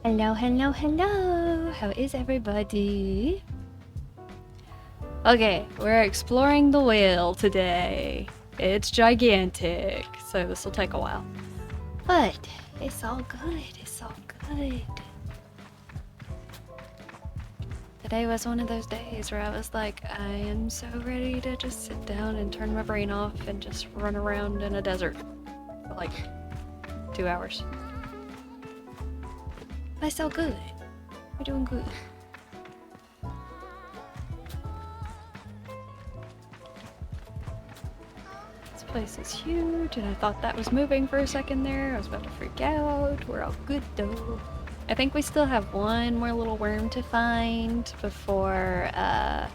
Hello, hello, hello! How is everybody? Okay, we're exploring the whale today. It's gigantic, so this will take a while. But it's all good, it's all good. Today was one of those days where I was like, I am so ready to just sit down and turn my brain off and just run around in a desert for like 2 hours. But it's all good. We're doing good. This place is huge, and I thought that was moving for a second there. I was about to freak out. We're all good though. I think we still have one more little worm to find before I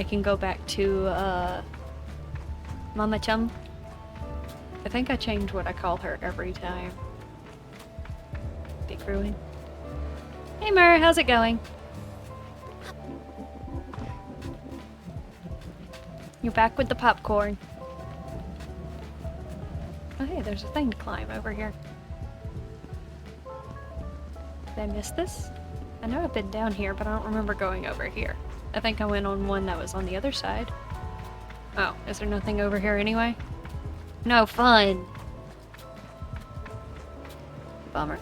can go back to Mama Chum. I think I change what I call her every time. Big ruin. Hey Mer, how's it going? You're back with the popcorn. Oh hey, there's a thing to climb over here. Did I miss this? I know I've been down here, but I don't remember going over here. I think I went on one that was on the other side. Oh, is there nothing over here anyway? No fun! Bummer.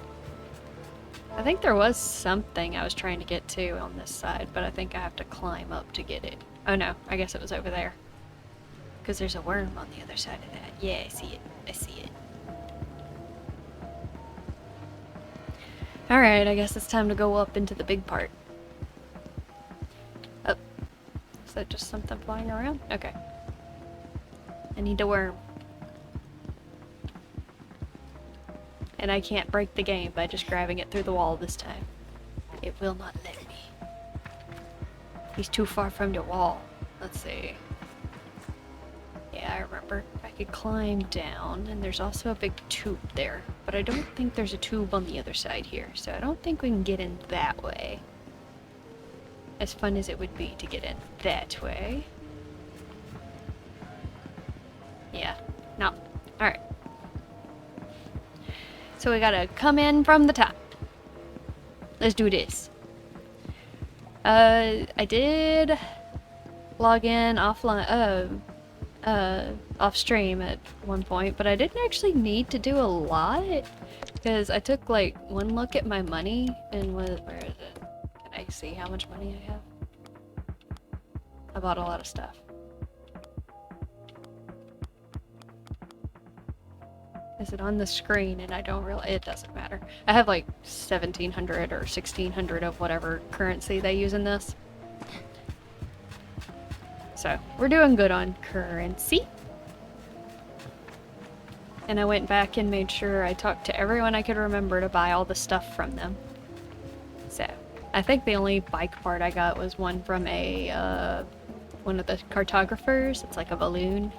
I think there was something I was trying to get to on this side, but I think I have to climb up to get it. Oh no, I guess it was over there. Because there's a worm on the other side of that. Yeah, I see it. I see it. Alright, I guess it's time to go up into the big part. Oh. Is that just something flying around? Okay. I need a worm. And I can't break the game by just grabbing it through the wall this time. It will not let me. He's too far from the wall. Let's see. Yeah, I remember. I could climb down, and there's also a big tube there. But I don't think there's a tube on the other side here, so I don't think we can get in that way. As fun as it would be to get in that way. Yeah. No. Alright. So we gotta come in from the top. Let's do this. I did log in offline, off stream at one point, but I didn't actually need to do a lot because I took like one look at my money and where is it? Can I see how much money I have? I bought a lot of stuff. Is it on the screen? And I don't really, it doesn't matter. I have like 1700 or 1600 of whatever currency they use in this. So we're doing good on currency. And I went back and made sure I talked to everyone I could remember to buy all the stuff from them. So I think the only bike part I got was one from a one of the cartographers. It's like a balloon.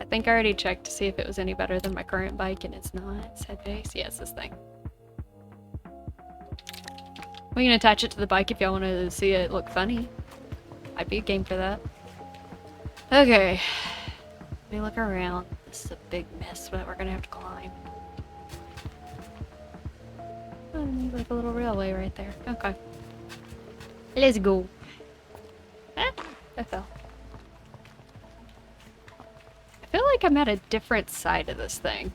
I think I already checked to see if it was any better than my current bike, and it's not. Sad face. Yeah, it's this thing. We can attach it to the bike if y'all want to see it look funny. I'd be a game for that. Okay. Let me look around. This is a big mess that we're gonna have to climb. Oh, there's like a little railway right there. Okay. Let's go. Ah, I fell. I feel like I'm at a different side of this thing.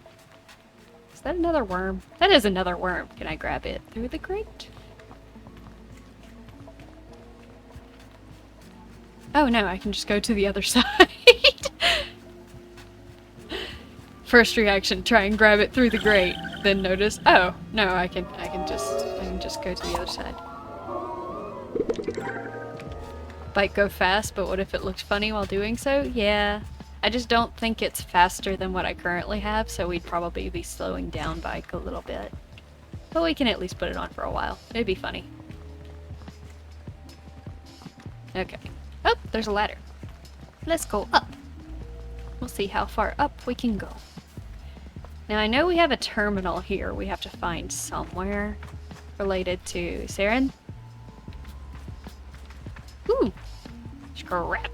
Is that another worm? That is another worm. Can I grab it through the grate? Oh no, I can just go to the other side. First reaction, try and grab it through the grate, then notice, oh, no, I can just go to the other side. Bike go fast, but what if it looked funny while doing so? Yeah. I just don't think it's faster than what I currently have, so we'd probably be slowing down bike a little bit. But we can at least put it on for a while. It'd be funny. Okay. Oh, there's a ladder. Let's go up. We'll see how far up we can go. Now I know we have a terminal here we have to find somewhere related to Saren. Ooh. Scrap.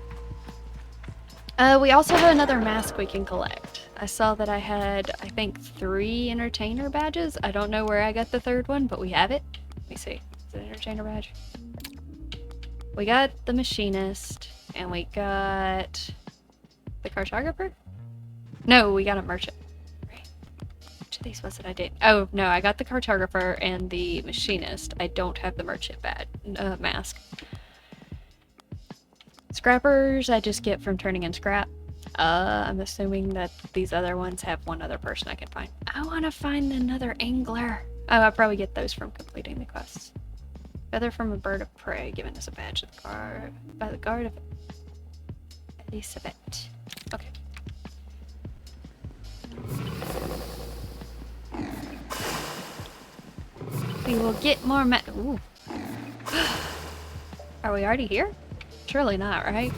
We also have another mask we can collect. I saw that I had, I think, 3 entertainer badges. I don't know where I got the 3rd one, but we have it. Let me see. Is it an entertainer badge? We got the machinist, and we got the cartographer? No, we got a merchant. Right. Which of these was it I did? Oh, no, I got the cartographer and the machinist. I don't have the merchant mask. Scrappers I just get from turning in scrap. I'm assuming that these other ones have one other person I can find. I want to find another angler. Oh, I'll probably get those from completing the quests. Feather from a bird of prey given as a badge of the guard by the guard of Elizabeth. Okay. We will get more Ooh. Are we already here? Surely not, right?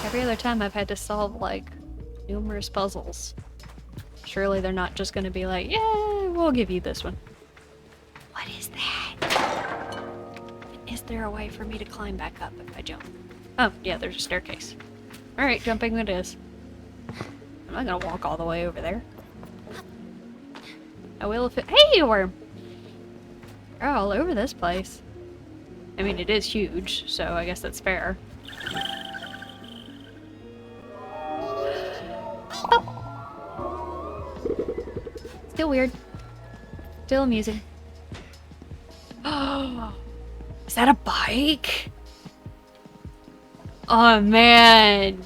Every other time I've had to solve, like, numerous puzzles. Surely they're not just gonna be like, yeah, we'll give you this one. What is that? Is there a way for me to climb back up if I jump? Oh, yeah, there's a staircase. Alright, jumping it is. I'm not gonna walk all the way over there. I will if it- Hey, worm! They're all over this place. I mean, it is huge, so I guess that's fair. Oh. Still weird. Still amusing. Oh, is that a bike? Oh man.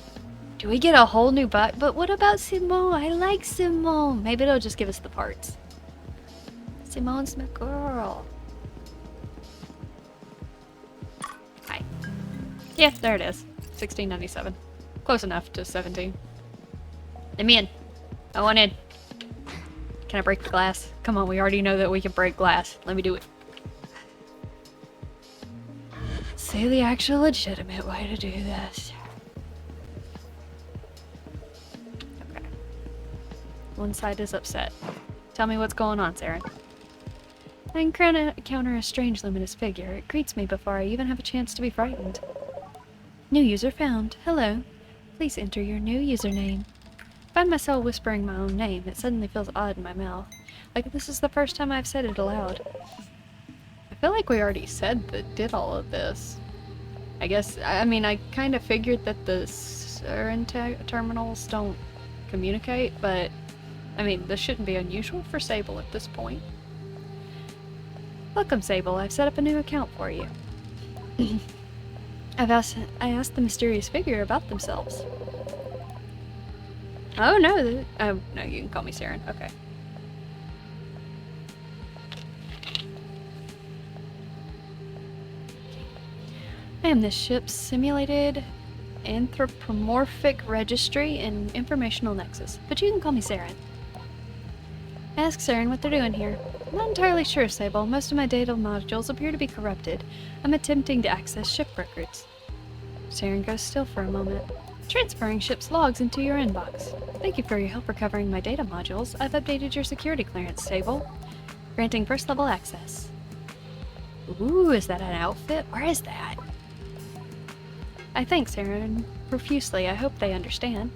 Do we get a whole new bike? But what about Simone? I like Simone. Maybe it'll just give us the parts. Simone's my girl. Hi. Yeah, there it is. $16.97. Close enough to 17. Let me in. I want in. Can I break the glass? Come on, we already know that we can break glass. Let me do it. Say the actual legitimate way to do this. Okay. One side is upset. Tell me what's going on, Saren. I encounter a strange luminous figure. It greets me before I even have a chance to be frightened. New user found. Hello. Please enter your new username. I find myself whispering my own name. It suddenly feels odd in my mouth. Like this is the first time I've said it aloud. I feel like we already said that did all of this. I guess, I mean, I kind of figured that the Saren terminals don't communicate, but I mean, this shouldn't be unusual for Sable at this point. Welcome, Sable. I've set up a new account for you. I asked the mysterious figure about themselves. Oh no, oh no, you can call me Saren. Okay. I am this ship's simulated anthropomorphic registry and informational nexus, but you can call me Saren. Ask Saren what they're doing here. I'm not entirely sure, Sable. Most of my data modules appear to be corrupted. I'm attempting to access ship records. Saren goes still for a moment. Transferring ship's logs into your inbox. Thank you for your help recovering my data modules. I've updated your security clearance, Sable. Granting first level access. Ooh, is that an outfit? Where is that? I thank Saren profusely. I hope they understand.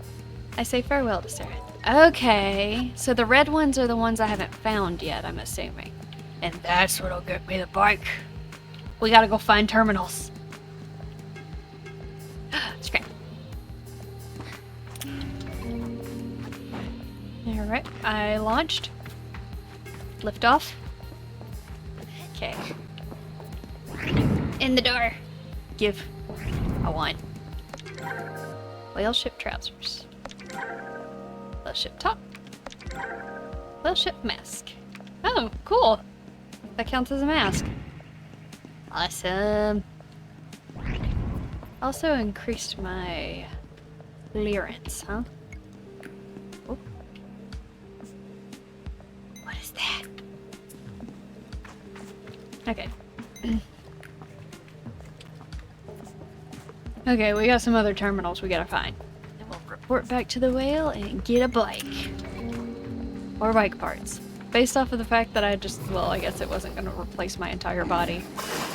I say farewell to Saren. Okay, so the red ones are the ones I haven't found yet, I'm assuming. And that's what'll get me the bike. We gotta go find terminals. Scram. Alright, I launched. Lift off. Okay. In the door. Give. I want. Whale ship trousers. Whale ship top. Whale ship mask. Oh, cool. That counts as a mask. Awesome. Also increased my clearance, huh? Oh. What is that? Okay. Okay, we got some other terminals we gotta find. And we'll report back to the whale and get a bike. Or bike parts. Based off of the fact that I guess it wasn't gonna replace my entire body.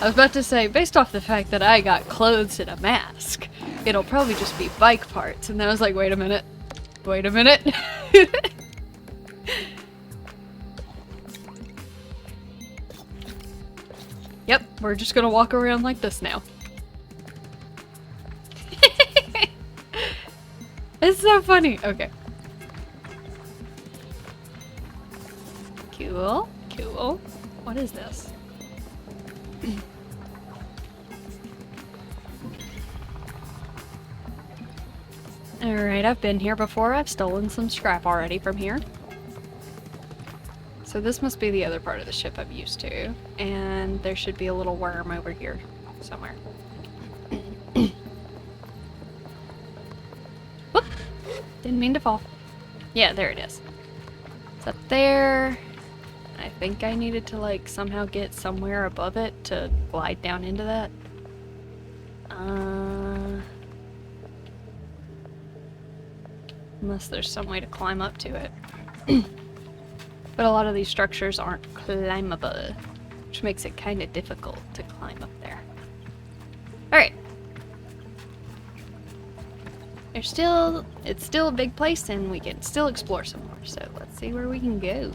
I was about to say, based off the fact that I got clothes and a mask, it'll probably just be bike parts. And then I was like, wait a minute. Wait a minute. Yep, we're just gonna walk around like this now. It's so funny. Okay. Cool. Cool. What is this? Alright, I've been here before. I've stolen some scrap already from here. So this must be the other part of the ship I'm used to. And there should be a little worm over here somewhere. Whoop! Didn't mean to fall. Yeah, there it is. It's up there. I think I needed to, like, somehow get somewhere above it to glide down into that. Unless there's some way to climb up to it. But a lot of these structures aren't climbable, which makes it kind of difficult to climb up there. Alright. It's still a big place and we can still explore some more, so let's see where we can go.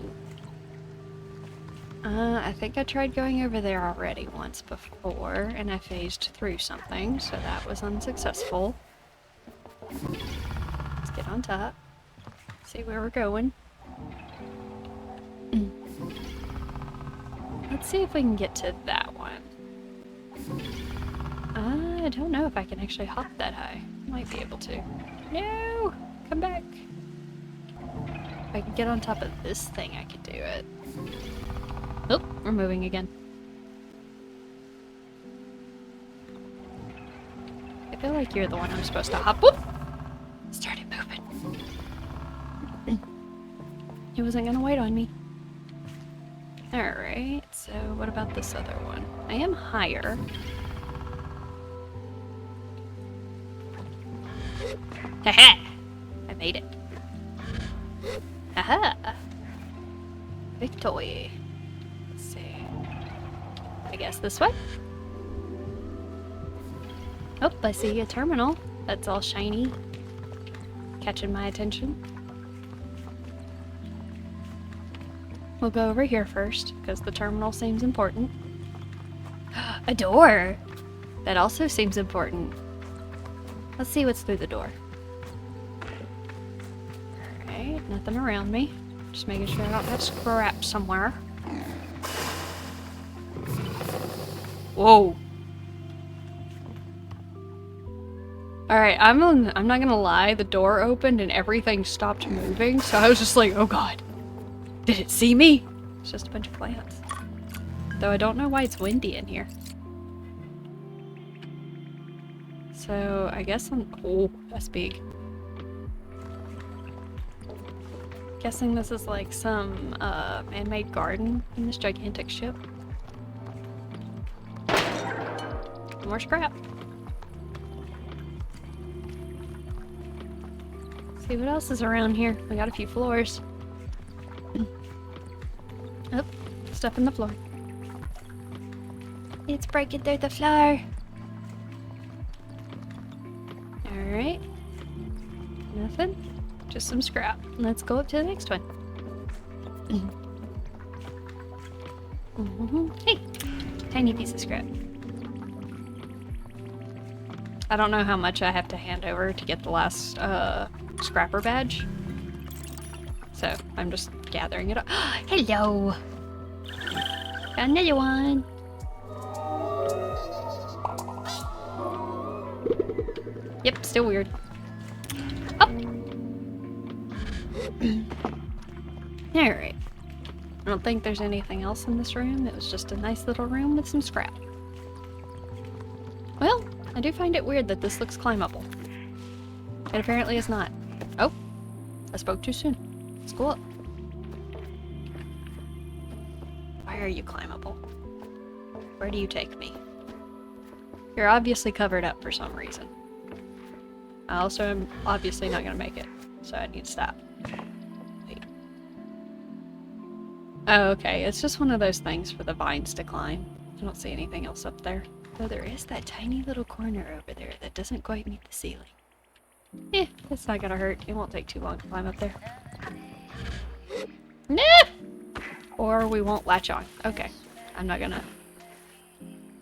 I think I tried going over there already once before and I phased through something, so that was unsuccessful. Let's get on top. See where we're going. Let's see if we can get to that one. I don't know if I can actually hop that high. Might be able to. No! Come back. If I can get on top of this thing, I could do it. Oh, we're moving again. I feel like you're the one I'm supposed to hop. Whoop! Started moving. He wasn't gonna wait on me. Alright, so what about this other one? I am higher. Haha! I made it. Haha! Victory. Let's see. I guess this way? Oh, I see a terminal. That's all shiny. Catching my attention. We'll go over here first, because the terminal seems important. A door! That also seems important. Let's see what's through the door. Alright, nothing around me. Just making sure I don't have scrap somewhere. Whoa! Alright, I'm not gonna lie, the door opened and everything stopped moving, so I was just like, oh god. Did it see me? It's just a bunch of plants. Though I don't know why it's windy in here. So, I guess oh, that's big. Guessing this is like some, man-made garden in this gigantic ship. More scrap. See what else is around here. We got a few floors. Oh, stuff in the floor. It's breaking through the floor. Alright. Nothing. Just some scrap. Let's go up to the next one. Hey! Tiny piece of scrap. I don't know how much I have to hand over to get the last scrapper badge. So, I'm just gathering it up. Hello! Got another one! Yep, still weird. Up! Alright. I don't think there's anything else in this room. It was just a nice little room with some scrap. Well, I do find it weird that this looks climbable. It apparently is not. Oh! I spoke too soon. Let's go up. Why are you climbable? Where do you take me? You're obviously covered up for some reason. I also am obviously not gonna make it, so I need to stop. Wait. Oh, okay. It's just one of those things for the vines to climb. I don't see anything else up there. Though there is that tiny little corner over there that doesn't quite meet the ceiling. Eh, it's not gonna hurt. It won't take too long to climb up there. Or we won't latch on. Okay. I'm not gonna...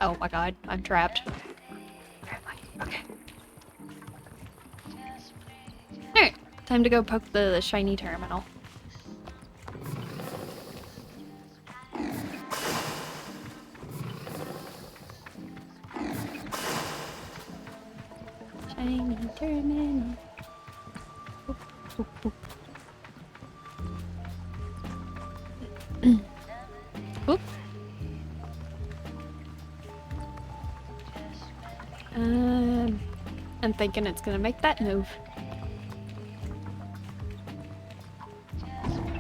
Oh my god, I'm trapped. Where am I? Okay. Alright, time to go poke the shiny terminal. Shiny terminal. Boop, boop, boop. Oop. I'm thinking it's gonna make that move.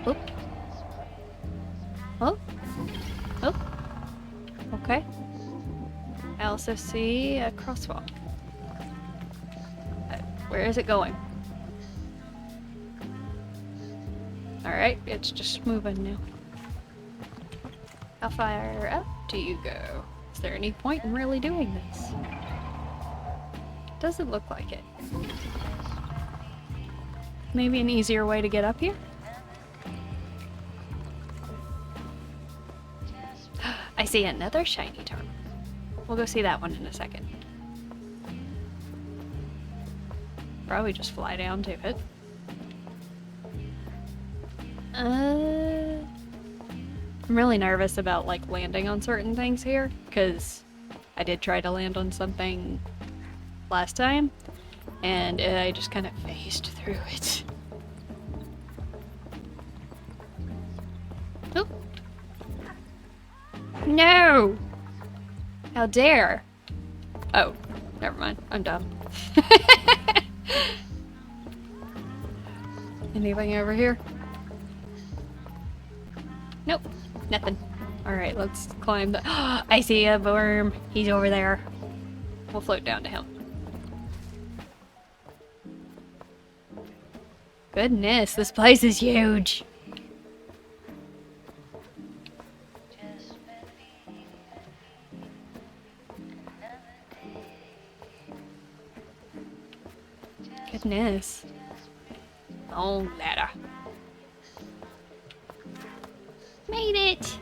Oop. Oh. Oh. Okay. I also see a crosswalk. Where is it going? Alright, it's just moving now. How far up do you go? Is there any point in really doing this? Doesn't look like it. Maybe an easier way to get up here? I see another shiny terminal. We'll go see that one in a second. Probably just fly down to it. I'm really nervous about like landing on certain things here, because I did try to land on something last time, and I just kind of phased through it. Oh. No! How dare! Oh, never mind. I'm dumb. Anything over here? Nope. Nothing. Alright, let's climb the... I see a worm. He's over there. We'll float down to him. Goodness, this place is huge. Goodness. Oh, ladder. Made it!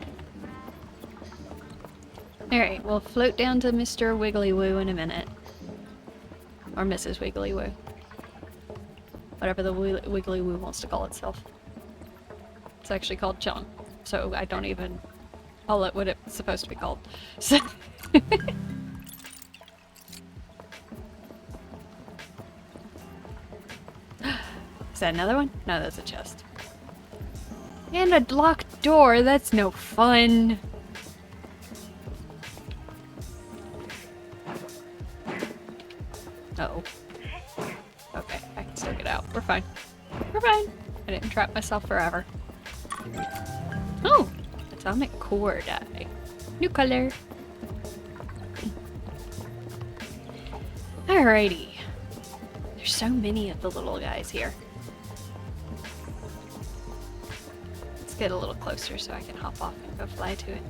Alright, we'll float down to Mr. Wiggly Woo in a minute. Or Mrs. Wiggly Woo. Whatever the Wiggly Woo wants to call itself. It's actually called Chung, so I don't even call it what it's supposed to be called. So is that another one? No, that's a chest. And a locked door, that's no fun. Uh-oh. Okay, I can still get out. We're fine. We're fine. I didn't trap myself forever. Oh! Atomic core die. New color. Alrighty. There's so many of the little guys here. Let's get a little closer so I can hop off and go fly to it.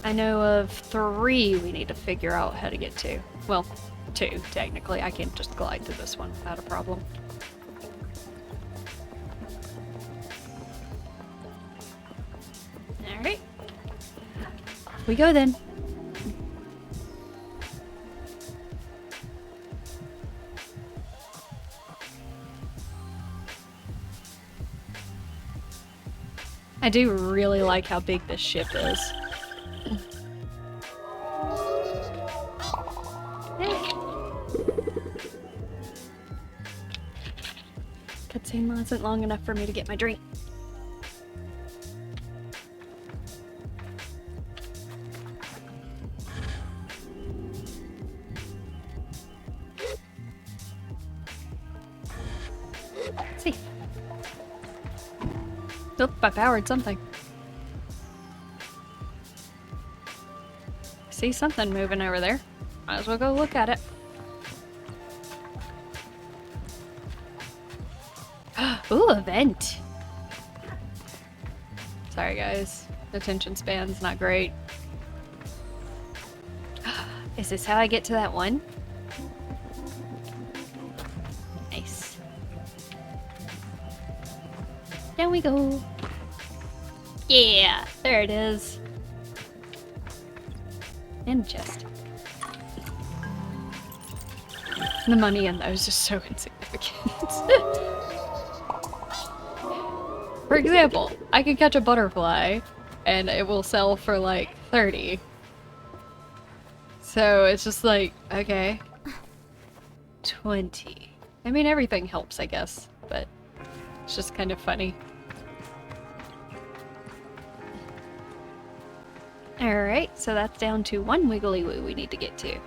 I know of 3 we need to figure out how to get to. Well, 2, technically. I can just glide to this one without a problem. Alright. Off we go then. I do really like how big this ship is. Cutscene wasn't long enough for me to get my drink. Let's see. Nope, I powered something. See something moving over there. Might as well go look at it. Ooh, a vent. Sorry guys, attention span's not great. Is this how I get to that one? Nice. Down we go. Yeah, there it is. And chest. The money in those is so insignificant. For example, I can catch a butterfly and it will sell for like 30. So it's just like, okay. 20. I mean, everything helps, I guess, but it's just kind of funny. Alright, so that's down to one wiggly woo we need to get to.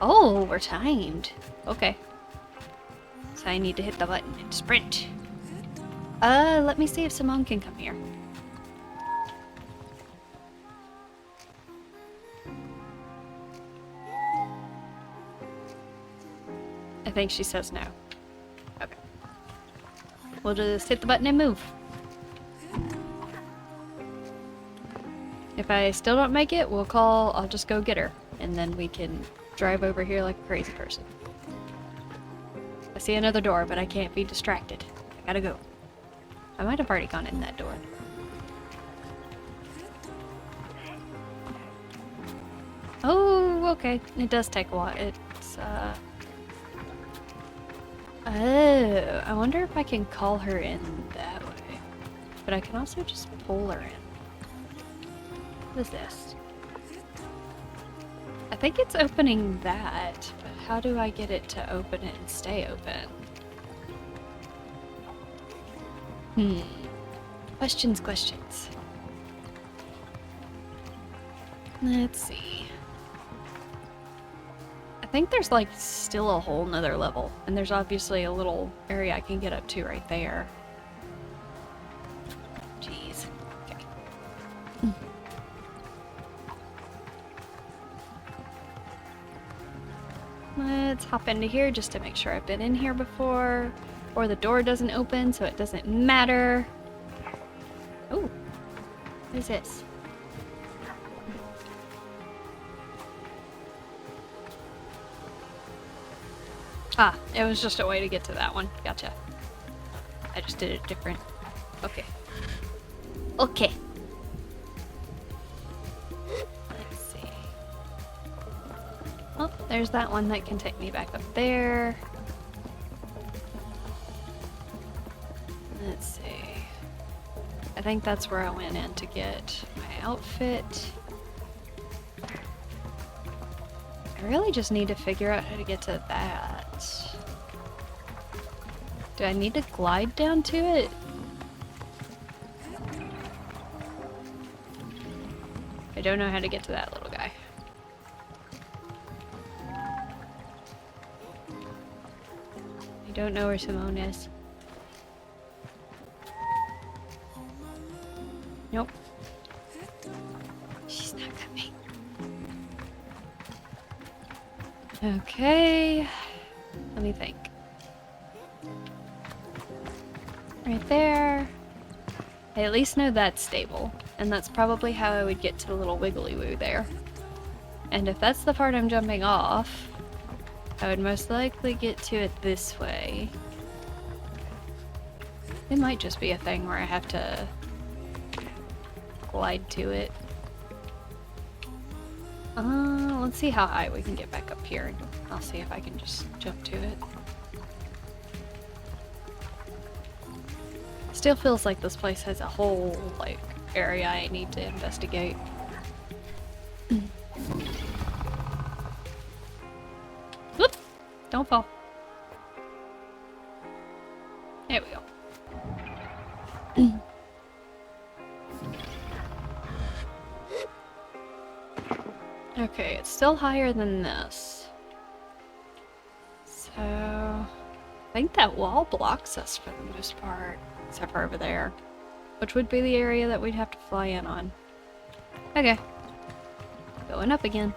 Oh, we're timed. Okay. So I need to hit the button and sprint. Let me see if Simone can come here. I think she says no. Okay. We'll just hit the button and move. If I still don't make it, I'll just go get her. And then we can drive over here like a crazy person. I see another door, but I can't be distracted. I gotta go. I might have already gone in that door. Oh, okay. It does take a while. It's, Oh, I wonder if I can call her in that way. But I can also just pull her in. What is this? I think it's opening that, but how do I get it to open it and stay open? Questions. Let's see. I think there's like still a whole nother level, and there's obviously a little area I can get up to right there. Jeez. Okay. Let's hop into here just to make sure I've been in here before, or the door doesn't open, so it doesn't matter. Oh, what is this? Ah, it was just a way to get to that one. Gotcha. I just did it different. Okay. Okay. Let's see. Oh, there's that one that can take me back up there. Let's see. I think that's where I went in to get my outfit. I really just need to figure out how to get to that. Do I need to glide down to it? I don't know how to get to that little guy. I don't know where Simone is. Nope. She's not coming. Okay. Let me think. Right there. I at least know that's stable. And that's probably how I would get to the little wiggly woo there. And if that's the part I'm jumping off, I would most likely get to it this way. It might just be a thing where I have to glide to it. Let's see how high we can get back up here, and I'll see if I can just jump to it. Still feels like this place has a whole, like, area I need to investigate. Whoop! Don't fall. There we go. Okay, it's still higher than this. So I think that wall blocks us for the most part, except for over there, which would be the area that we'd have to fly in on. Okay. Going up again.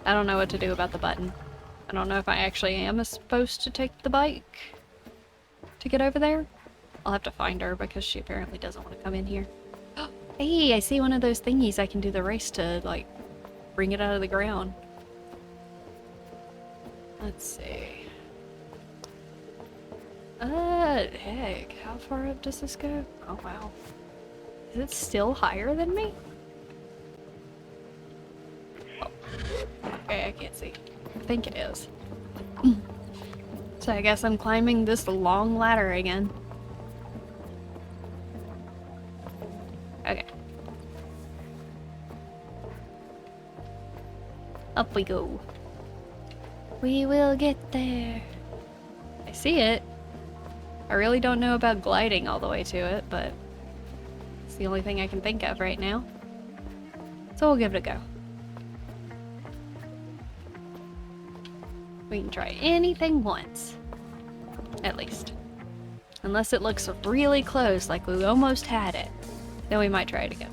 I don't know what to do about the button. I don't know if I actually am supposed to take the bike to get over there. I'll have to find her because she apparently doesn't want to come in here. Hey, I see one of those thingies I can do the race to, like, bring it out of the ground. Let's see. Heck, how far up does this go? Oh wow. Is it still higher than me? Oh. Okay, I can't see. I think it is. So I guess I'm climbing this long ladder again. Okay. Up we go. We will get there. I see it. I really don't know about gliding all the way to it, but it's the only thing I can think of right now. So we'll give it a go. We can try anything once. At least. Unless it looks really close, like we almost had it. Then we might try it again.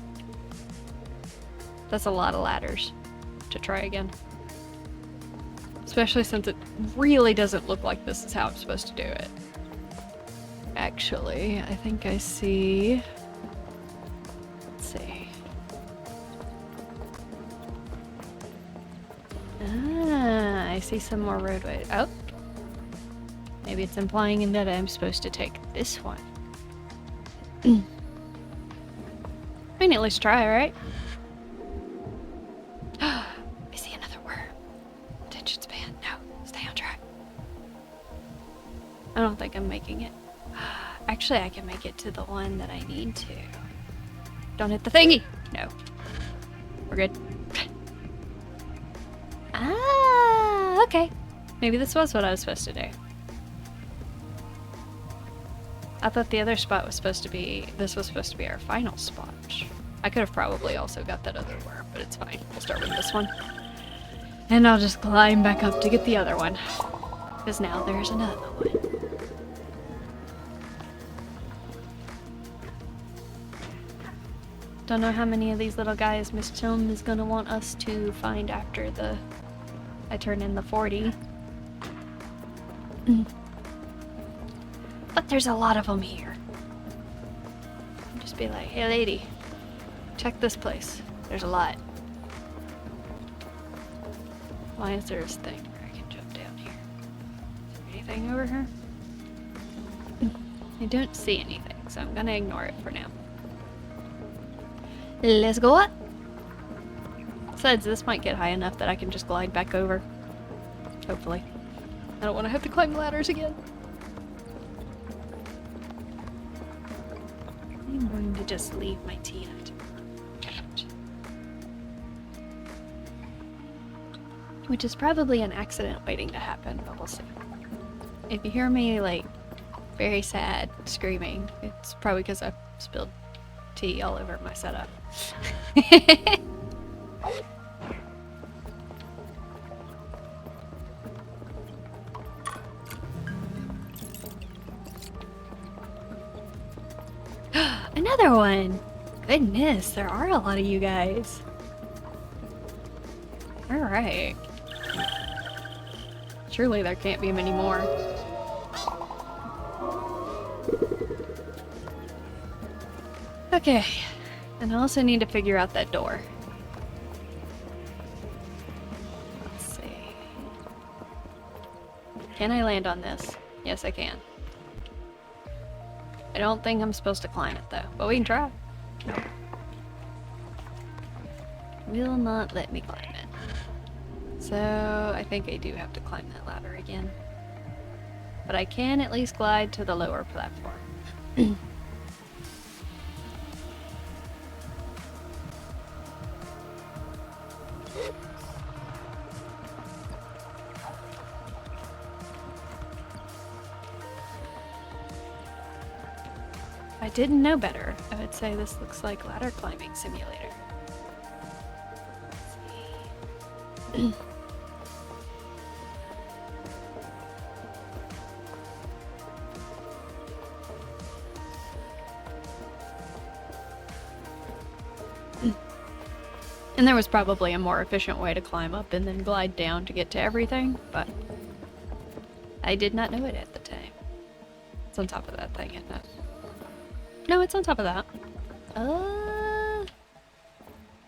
That's a lot of ladders to try again. Especially since it really doesn't look like this is how I'm supposed to do it. Actually, I think I see... Let's see. Ah, I see some more roadways. Oh. Maybe it's implying that I'm supposed to take this one. I can at least try, right? I see another worm. Attention span. No, stay on track. I don't think I'm making it. Actually, I can make it to the one that I need to. Don't hit the thingy! No. We're good. Ah, okay. Maybe this was what I was supposed to do. I thought the other spot was supposed to be, this was supposed to be our final spot. I could have probably also got that other worm, but it's fine. We'll start with this one. And I'll just climb back up to get the other one. Because now there's another one. Don't know how many of these little guys Miss Chum is gonna want us to find after I turn in the 40. But there's a lot of them here. Just be like, hey lady, check this place. There's a lot. Why is there this thing where I can jump down here? Is there anything over here? I don't see anything, so I'm gonna ignore it for now. Let's go up. Besides, this might get high enough that I can just glide back over. Hopefully. I don't want to have to climb ladders again. I'm going to just leave my tea item. Which is probably an accident waiting to happen, but we'll see. If you hear me, like, very sad screaming, it's probably because I spilled tea all over my setup. Another one! Goodness, there are a lot of you guys. Alright. Surely there can't be many more. Okay. And I also need to figure out that door. Let's see. Can I land on this? Yes, I can. I don't think I'm supposed to climb it though, but we can try. Nope. Will not let me climb it. So I think I do have to climb that ladder again. But I can at least glide to the lower platform. If I didn't know better, I would say this looks like ladder climbing simulator. Let's see. And there was probably a more efficient way to climb up and then glide down to get to everything, but I did not know it at the time. It's on top of that thing, isn't it? No, it's on top of that.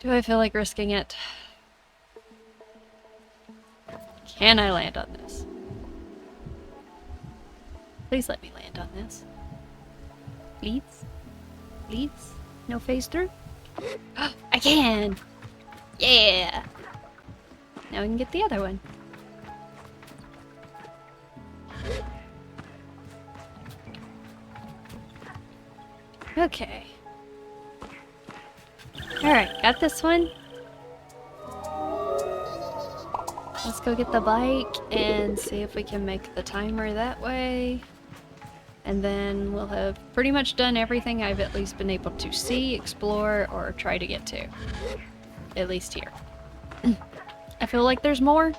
Do I feel like risking it? Can I land on this? Please let me land on this. Please? Please? No phase through? I can! Yeah! Now we can get the other one. Okay. Alright, got this one. Let's go get the bike and see if we can make the timer that way. And then we'll have pretty much done everything I've at least been able to see, explore, or try to get to. At least here. I feel like there's more.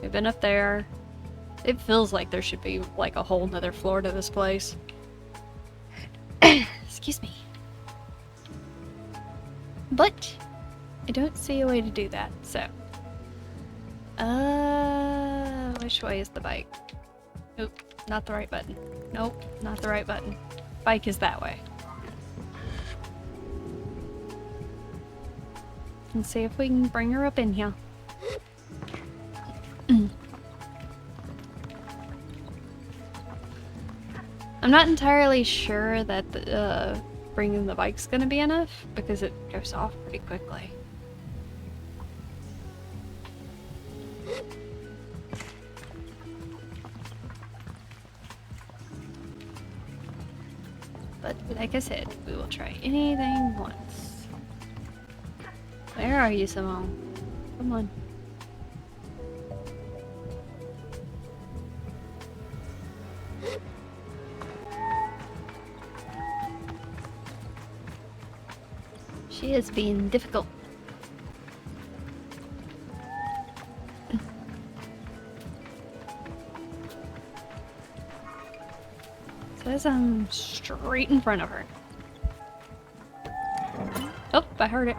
We've been up there. It feels like there should be like a whole nother floor to this place. Excuse me. But I don't see a way to do that, so. Which way is the bike? Nope, not the right button. Nope, not the right button. Bike is that way. Let's see if we can bring her up in here. I'm not entirely sure that the, bringing the bike's gonna be enough, because it goes off pretty quickly. But like I said, we will try anything once. Where are you, Simone? Come on. She is being difficult. Says I'm straight in front of her. Oh, I heard it.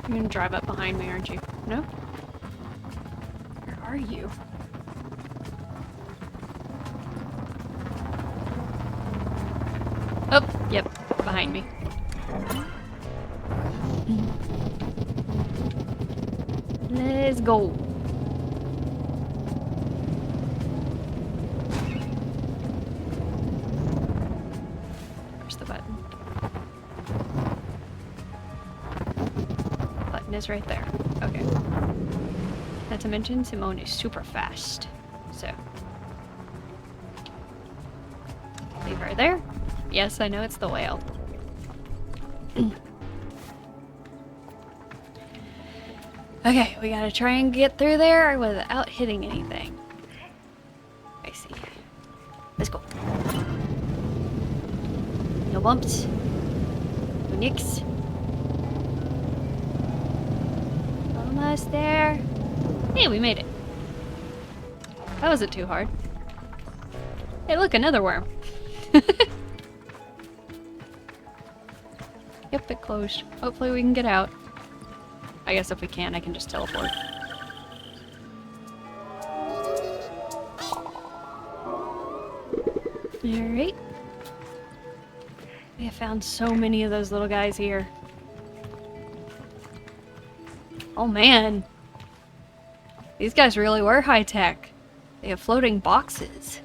You're gonna drive up behind me, aren't you? No? Where are you? Oh, yep, behind me. Let's go. Where's the button? Button is right there. Okay. Not to mention, Simone is super fast. So. Leave her there. Yes, I know it's the whale. Okay, we gotta try and get through there without hitting anything. I see. Let's go. No bumps. No nicks. Almost there. Hey, we made it. That wasn't too hard. Hey, look, another worm. Yep, it closed. Hopefully we can get out. I guess if we can, I can just teleport. Alright. We have found so many of those little guys here. Oh man. These guys really were high tech. They have floating boxes.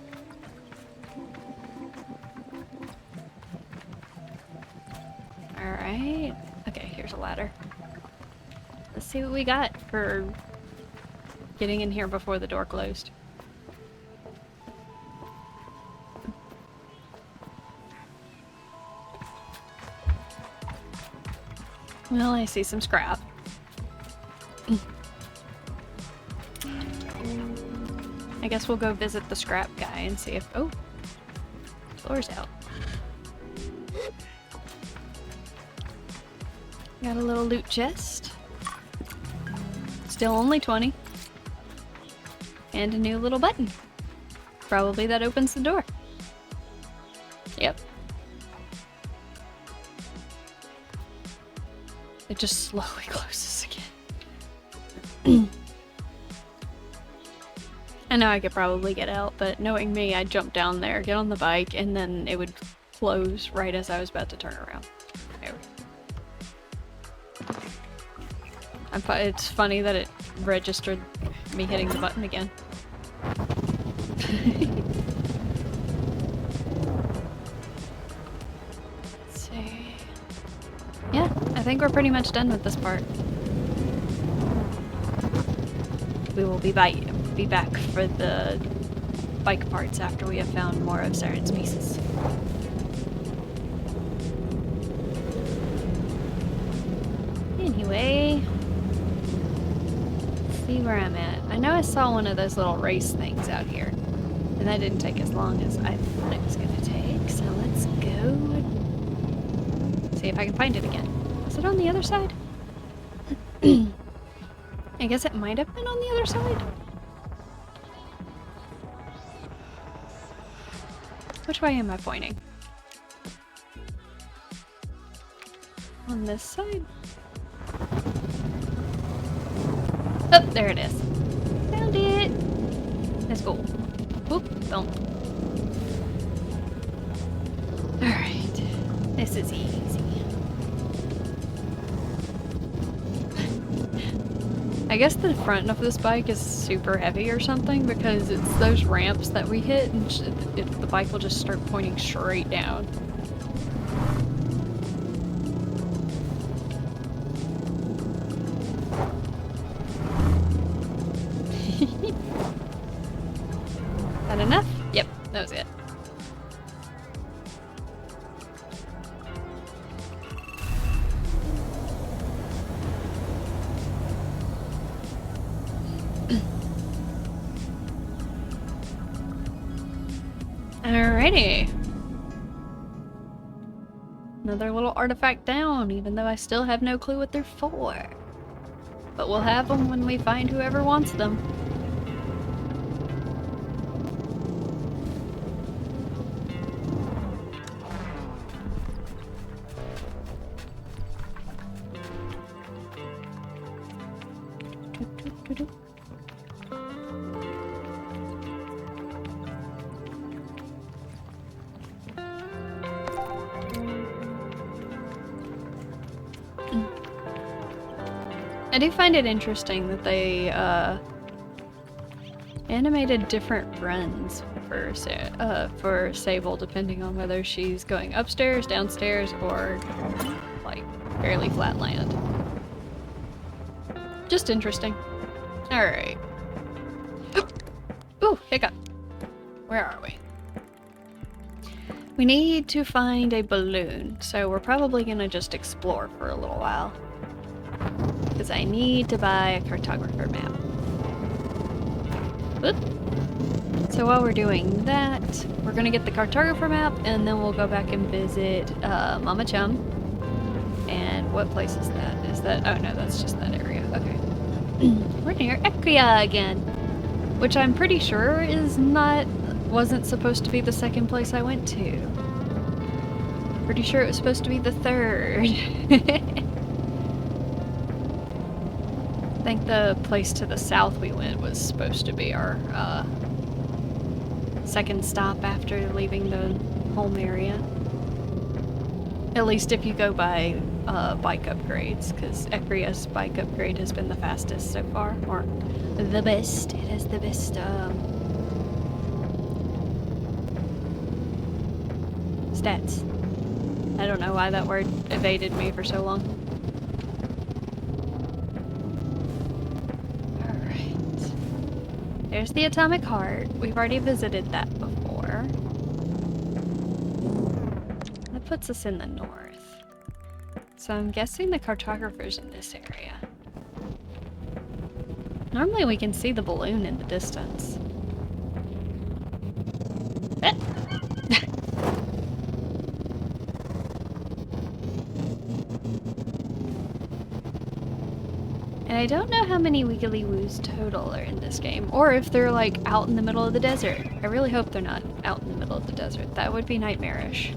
Alright. Okay, here's a ladder. Let's see what we got for getting in here before the door closed. Well, I see some scrap. I guess we'll go visit the scrap guy and see if... Oh! Floor's out. Got a little loot chest. Still only 20. And a new little button. Probably that opens the door. Yep. It just slowly closes again. I know I could probably get out, but knowing me, I'd jump down there, get on the bike, and then it would close right as I was about to turn around. There we go. It's funny that it registered me hitting the button again. Let's see. Yeah, I think we're pretty much done with this part. We will be back for the bike parts after we have found more of Siren's pieces. Anyway, let's see where I'm at. I know I saw one of those little race things out here, and that didn't take as long as I thought it was gonna take, so let's go see if I can find it again. Is it on the other side? I guess it might have been on the other side. Which way am I pointing? On this side? Oh, there it is. Found it! Let's go. Whoop, boom. Alright. This is easy. I guess the front of this bike is super heavy or something because it's those ramps that we hit and the bike will just start pointing straight down. That enough? Yep, that was it. Alrighty. Another little artifact down, even though I still have no clue what they're for. But we'll have them when we find whoever wants them. I do find it interesting that they animated different runs for Sable depending on whether she's going upstairs, downstairs, or like fairly flat land. Just interesting. Alright. Ooh, hiccup. Where are we? We need to find a balloon, so we're probably gonna just explore for a little while. Because I need to buy a cartographer map. Oop. So while we're doing that, we're gonna get the cartographer map and then we'll go back and visit Mama Chum. And what place is that? Is that? Oh no, that's just that area. Okay. We're near Ekria again, which I'm pretty sure wasn't supposed to be the second place I went to. Pretty sure it was supposed to be the third. I think the place to the south we went was supposed to be our second stop after leaving the home area. At least if you go by bike upgrades, because Ekria's bike upgrade has been the fastest so far, or the best. It has the best stats. I don't know why that word evaded me for so long. Alright. There's the atomic heart. We've already visited that before. That puts us in the north. So I'm guessing the cartographer's in this area. Normally we can see the balloon in the distance. And I don't know how many Wiggly Woos total are in this game, or if they're like out in the middle of the desert. I really hope they're not out in the middle of the desert. That would be nightmarish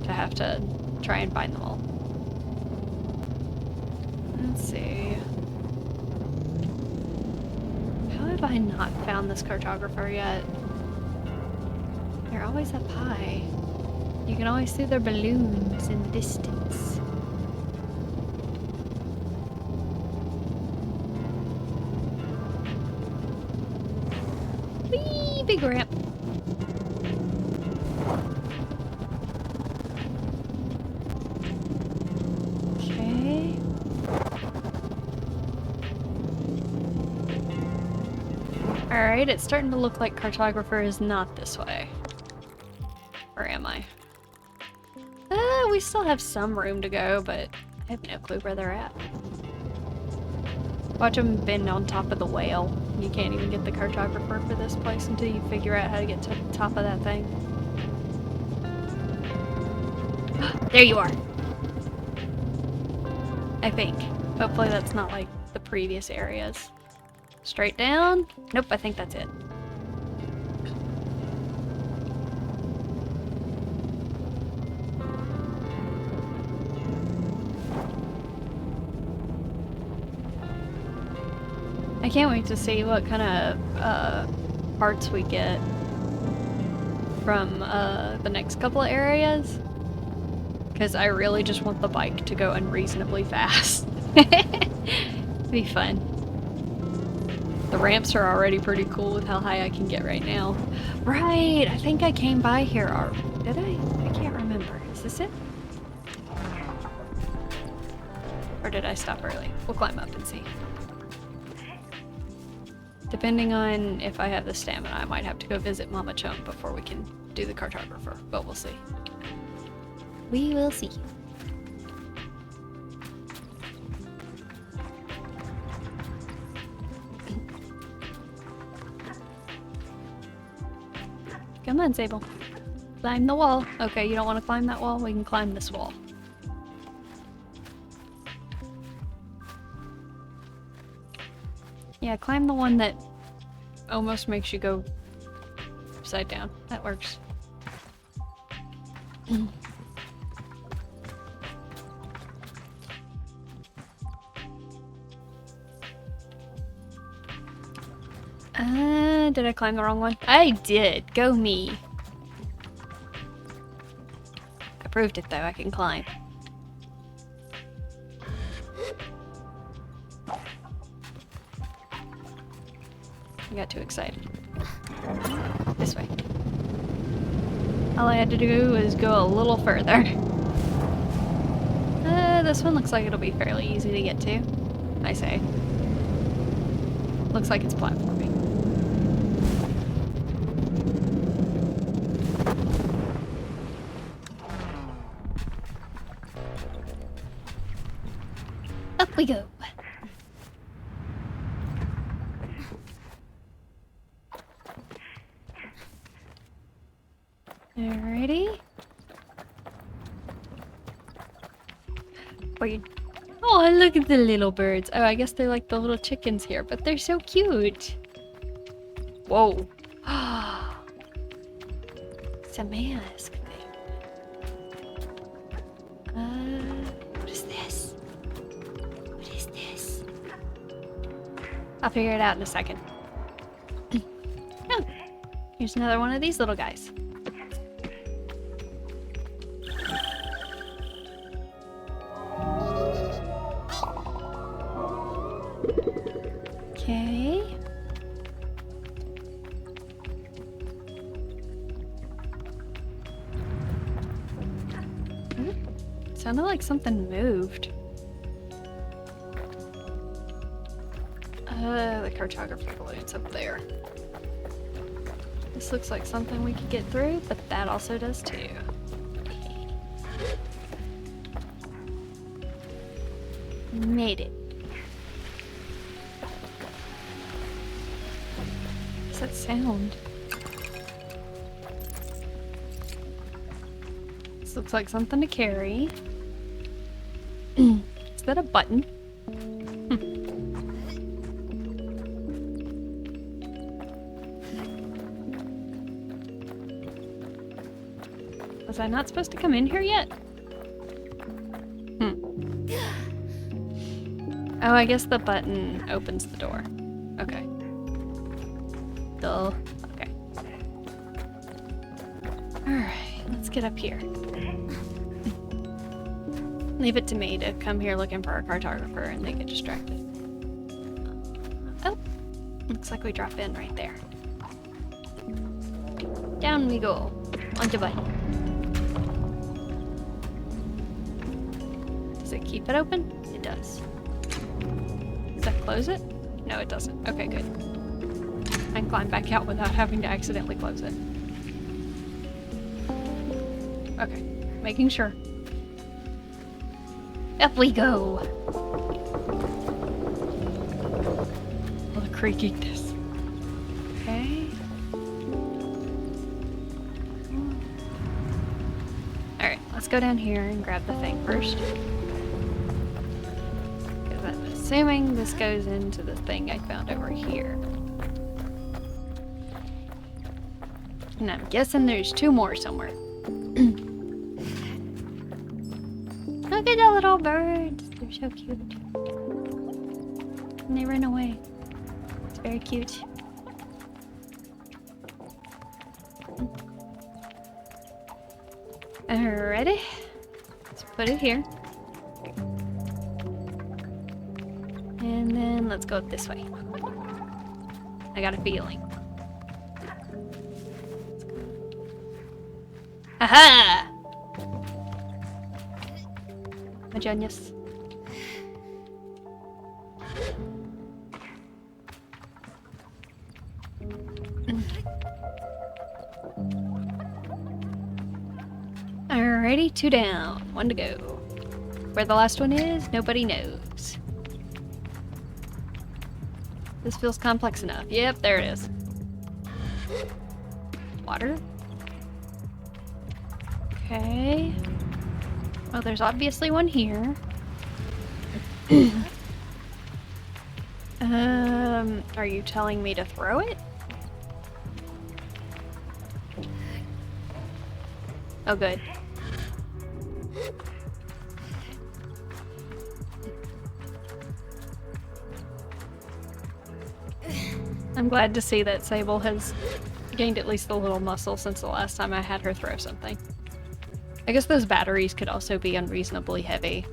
to have to try and find them all. Let's see. How have I not found this cartographer yet? They're always up high. You can always see their balloons in the distance. Whee! big ramp. Okay. Alright, it's starting to look like cartographer is not this way. Or am I? We still have some room to go, but I have no clue where they're at. Watch them bend on top of the whale. You can't even get the cartographer for this place until you figure out how to get to the top of that thing. There you are! I think. Hopefully that's not like the previous areas. Straight down? Nope, I think that's it. I can't wait to see what kind of parts we get from the next couple of areas. Because I really just want the bike to go unreasonably fast. It'd be fun. The ramps are already pretty cool with how high I can get right now. Right! I think I came by here already. Did I? I can't remember. Is this it? Or did I stop early? We'll climb up and see. Depending on if I have the stamina, I might have to go visit Mama Chump before we can do the cartographer, but we'll see. We will see. Come on, Sable. Climb the wall. Okay, you don't want to climb that wall? We can climb this wall. Yeah, climb the one that almost makes you go upside down. That works. Did I climb the wrong one? I did! Go me! I proved it though, I can climb. I got too excited. This way. All I had to do was go a little further. This one looks like it'll be fairly easy to get to. I say. Looks like it's platforming. Up we go. Alrighty. Wait. Oh, look at the little birds. Oh, I guess they're like the little chickens here, but they're so cute. Whoa. It's a mask thing. What is this? What is this? I'll figure it out in a second. Oh, here's another one of these little guys. Okay. Sounded like something moved. The cartographer balloon's up there. This looks like something we could get through, but that also does too. Made it. What's that sound? This looks like something to carry. Is that a button? Was I not supposed to come in here yet? Oh, I guess the button opens the door. Okay. Duh. Okay. Alright, let's get up here. Leave it to me to come here looking for a cartographer and they get distracted. Oh, looks like we drop in right there. Down we go. Onto button. Does it keep it open? It does. Does that close it? No, it doesn't. Okay, good. I can climb back out without having to accidentally close it. Okay, making sure. Up we go! Oh, the creakiness. Okay. Alright, let's go down here and grab the thing first. Because I'm assuming this goes into the thing I found over here. And I'm guessing there's 2 more somewhere. Look at the little birds. They're so cute. And they run away. It's very cute. Alrighty. Let's put it here. And then let's go this way. I got a feeling. Aha! My genius. Alrighty, 2 down, 1 to go. Where the last one is, nobody knows. This feels complex enough. Yep, there it is. Water. Okay. Well, there's obviously one here. Are you telling me to throw it? Oh, good. I'm glad to see that Sable has gained at least a little muscle since the last time I had her throw something. I guess those batteries could also be unreasonably heavy.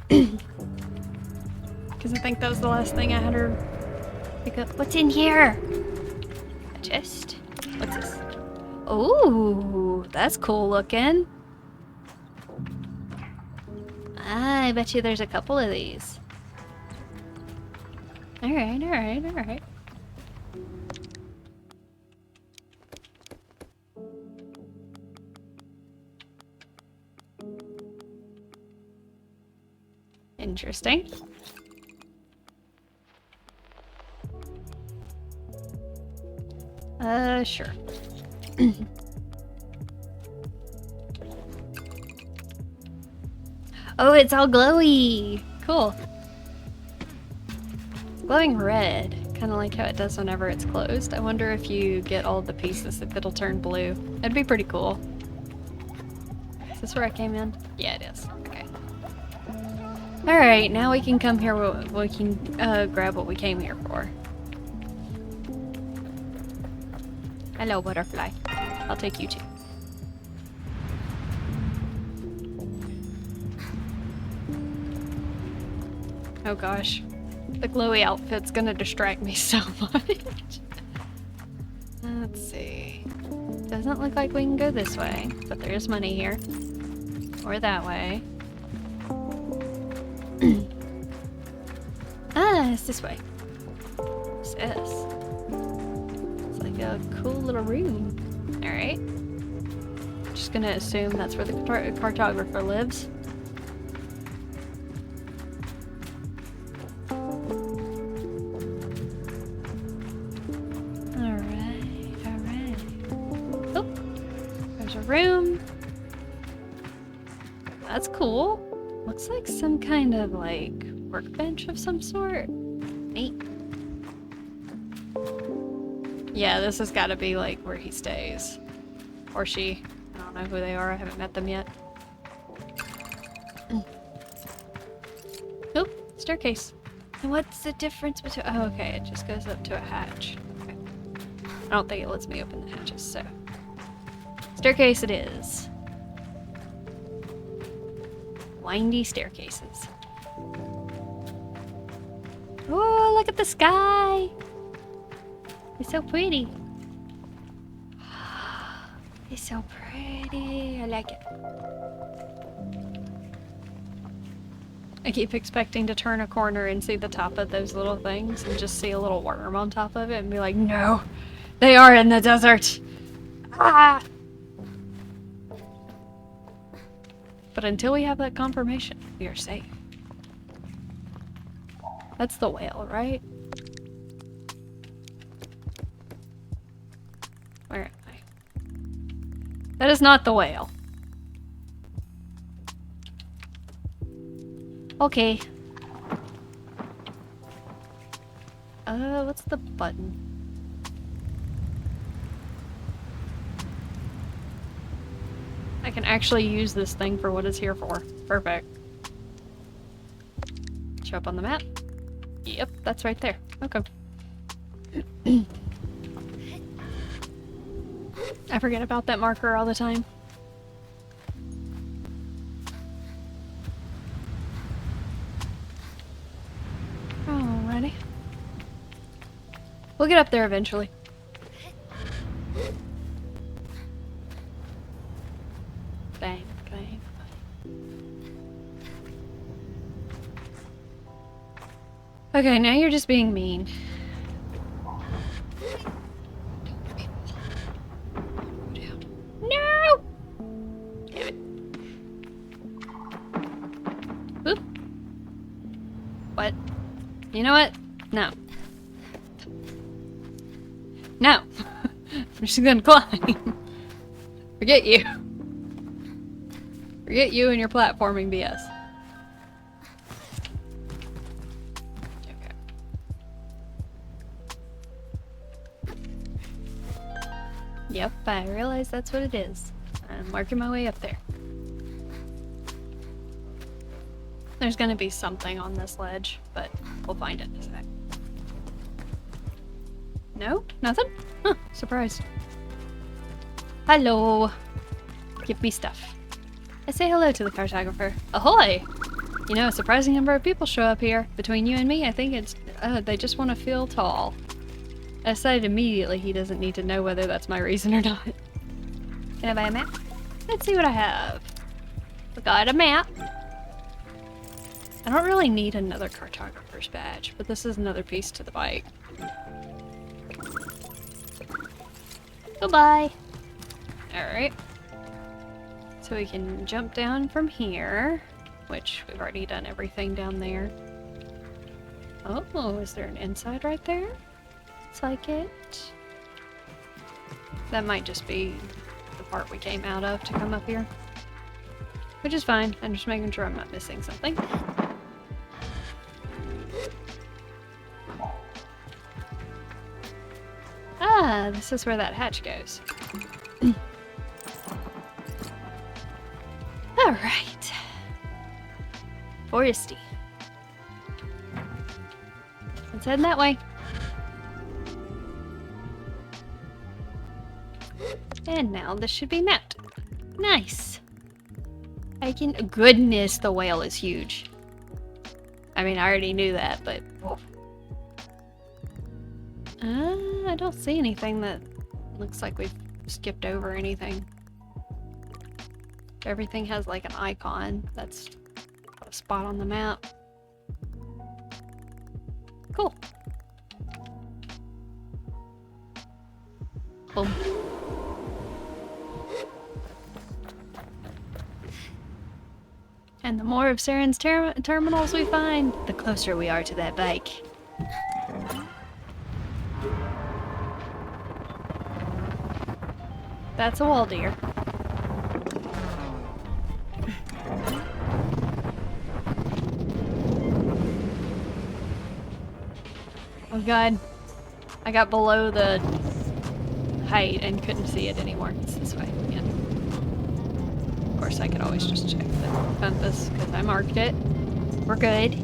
Because I think that was the last thing I had her pick up. What's in here? A chest? What's this? Ooh, that's cool looking. I bet you there's a couple of these. Alright, alright, alright. Interesting. Sure. Oh, it's all glowy! Cool. Glowing red. Kind of like how it does whenever it's closed. I wonder if you get all the pieces if it'll turn blue. That'd be pretty cool. Is this where I came in? Yeah, it is. Okay. Alright, now we can come here, we can grab what we came here for. Hello, butterfly. I'll take you too. Oh gosh. The glowy outfit's gonna distract me so much. Let's see. Doesn't look like we can go this way, but there is money here. Or that way. Ah, it's this way. What's this? It's like a cool little room. Alright. Just gonna assume that's where the cartographer lives. Alright, alright. Oh, there's a room. That's cool. Looks like some kind of like workbench of some sort. Neat. Yeah, this has got to be like where he stays. Or she. I don't know who they are. I haven't met them yet. Oh, staircase. And what's the difference between... Oh, okay. It just goes up to a hatch. Okay. I don't think it lets me open the hatches, so... Staircase it is. Windy staircases. Oh, look at the sky! It's so pretty. It's so pretty. I like it. I keep expecting to turn a corner and see the top of those little things and just see a little worm on top of it and be like, no, they are in the desert. Ah! But until we have that confirmation, we are safe. That's the whale, right? Where am I? That is not the whale. Okay. What's the button? I can actually use this thing for what it's here for. Perfect. Show up on the map. Yep, that's right there. Okay. I forget about that marker all the time. Alrighty. We'll get up there eventually. Bang, bang, bang. Okay, now you're just being mean. No! Damn it. Oop. What? You know what? No. No. I'm just gonna climb. Forget you. Forget you and your platforming BS. Yep, I realize that's what it is. I'm working my way up there. There's gonna be something on this ledge, but we'll find it in a sec. No? Nothing? Huh, surprise. Hello. Give me stuff. I say hello to the cartographer. Ahoy! You know, a surprising number of people show up here. Between you and me, I think it's, they just want to feel tall. I decided immediately he doesn't need to know whether that's my reason or not. Can I buy a map? Let's see what I have. We got a map. I don't really need another cartographer's badge, but this is another piece to the bike. Goodbye. Alright. So we can jump down from here, which we've already done everything down there. Oh, is there an inside right there? Looks like it. That might just be the part we came out of to come up here. Which is fine. I'm just making sure I'm not missing something. Ah, this is where that hatch goes. Alright. Foresty. Let's head that way. And now this should be mapped. Nice. I can. Goodness, the whale is huge. I mean, I already knew that, but. I don't see anything that looks like we've skipped over anything. Everything has like an icon that's a spot on the map. Cool. Boom. And the more of Saren's terminals we find, the closer we are to that bike. That's a wall deer. Oh god. I got below the height and couldn't see it anymore. It's this way. Yeah. Of course, I could always just check the compass because I marked it. We're good.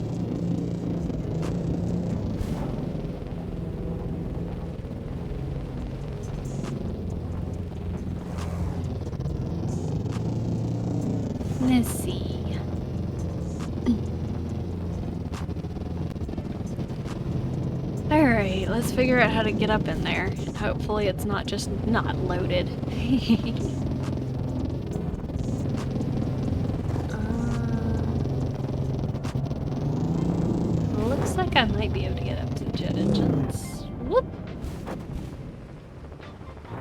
Let's see. Alright. Alright, let's figure out how to get up in there. Hopefully it's not just not loaded. Looks like I might be able to get up to the jet engines. Whoop!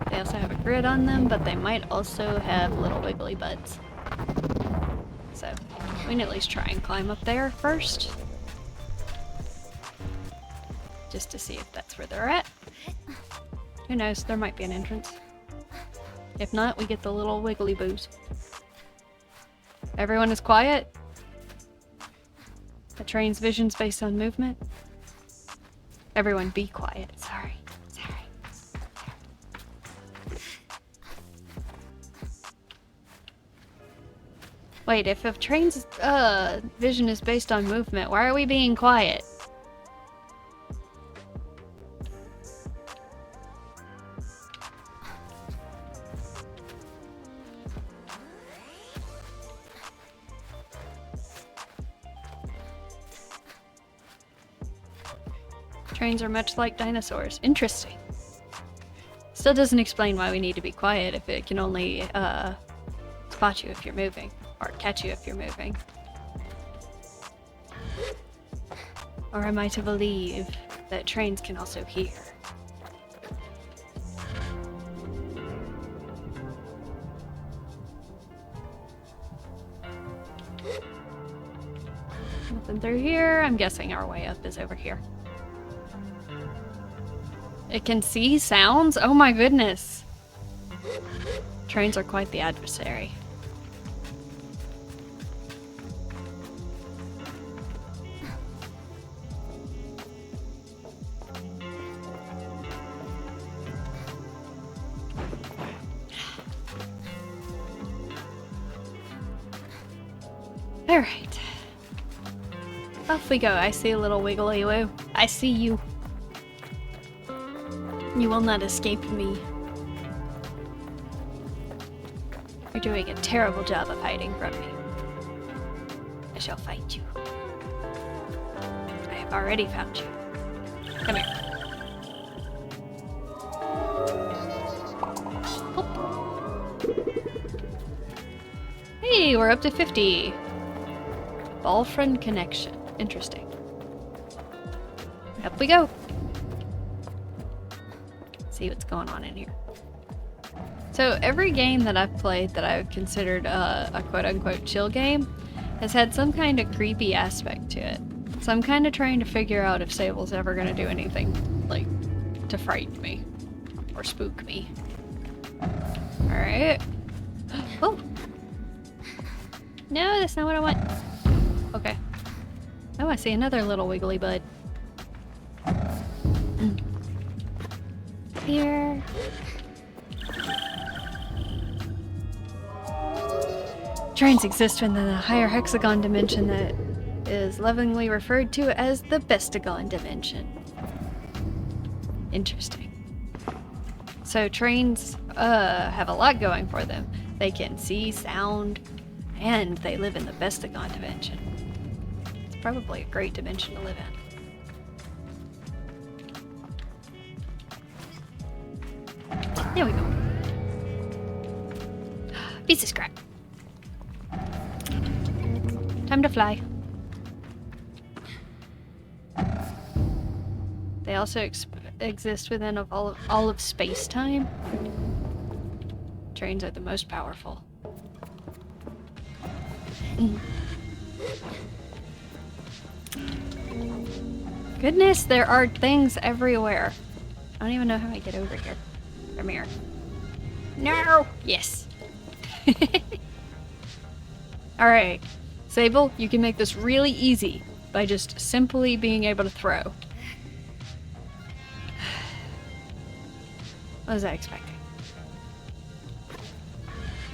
They also have a grid on them, but they might also have little wiggly butts. So, we can at least try and climb up there first. Just to see if that's where they're at. Who knows, there might be an entrance. If not, we get the little wiggly boos. Everyone is quiet. The train's vision's based on movement. Everyone be quiet. Sorry. Wait, if a train's vision is based on movement, why are we being quiet? Trains are much like dinosaurs. Interesting. Still doesn't explain why we need to be quiet if it can only spot you if you're moving, or catch you if you're moving. Or am I to believe that trains can also hear? Nothing through here. I'm guessing our way up is over here. It can see sounds? Oh my goodness. Trains are quite the adversary. Alright. Off we go. I see a little wiggly woo. I see you. You will not escape me. You're doing a terrible job of hiding from me. I shall find you. I have already found you. Come here. Oh. Hey, we're up to 50. Ball friend connection. Interesting. Up we go. See what's going on in here. So every game that I've played that I've considered a quote-unquote chill game has had some kind of creepy aspect to it. So I'm kind of trying to figure out if Sable's ever going to do anything, like, to frighten me. Or spook me. Alright. Oh! No, that's not what I want. Okay. Oh, I see another little wiggly bud. Here. Trains exist within the higher hexagon dimension that is lovingly referred to as the bestagon dimension. Interesting. So trains have a lot going for them. They can see, sound, and they live in the bestagon dimension. It's probably a great dimension to live in. There we go. Piece of scrap. Time to fly. They also exist within all of space-time. Trains are the most powerful. Goodness, there are things everywhere. I don't even know how I get over here. Come here. No! Yes. Alright. Sable, you can make this really easy by just simply being able to throw. What was I expecting?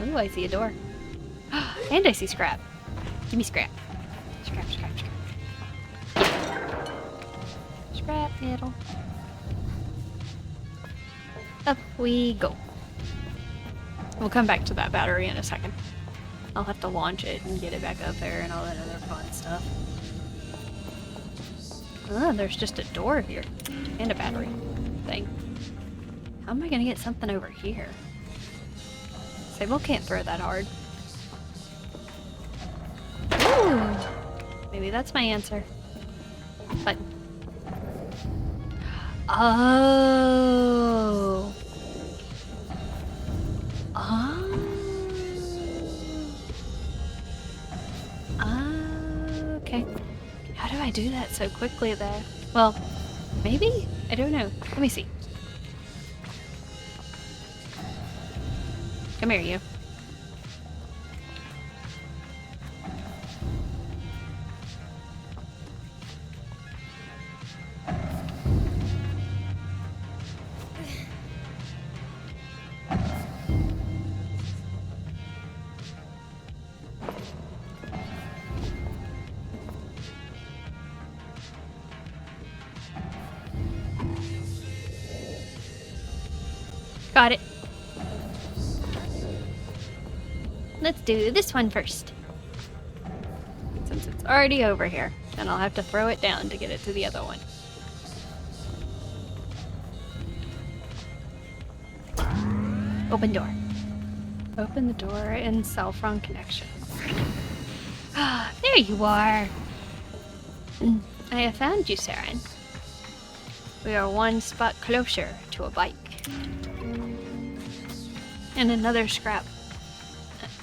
Ooh, I see a door. And I see scrap. Give me scrap. Scrap, scrap, scrap. Scrap metal. Up we go. We'll come back to that battery in a second. I'll have to launch it and get it back up there and all that other fun stuff. Oh, there's just a door here. And a battery thing. How am I gonna get something over here? Sable can't throw that hard. Ooh! Maybe that's my answer. Button. Oh! Oh! Okay. How do I do that so quickly though? Well, maybe? I don't know. Let me see. Come here, you. Got it. Let's do this one first. Since it's already over here, then I'll have to throw it down to get it to the other one. Open door. Open the door and cell phone connection. Ah, there you are. I have found you, Saren. We are one spot closer to a bike. And another scrap.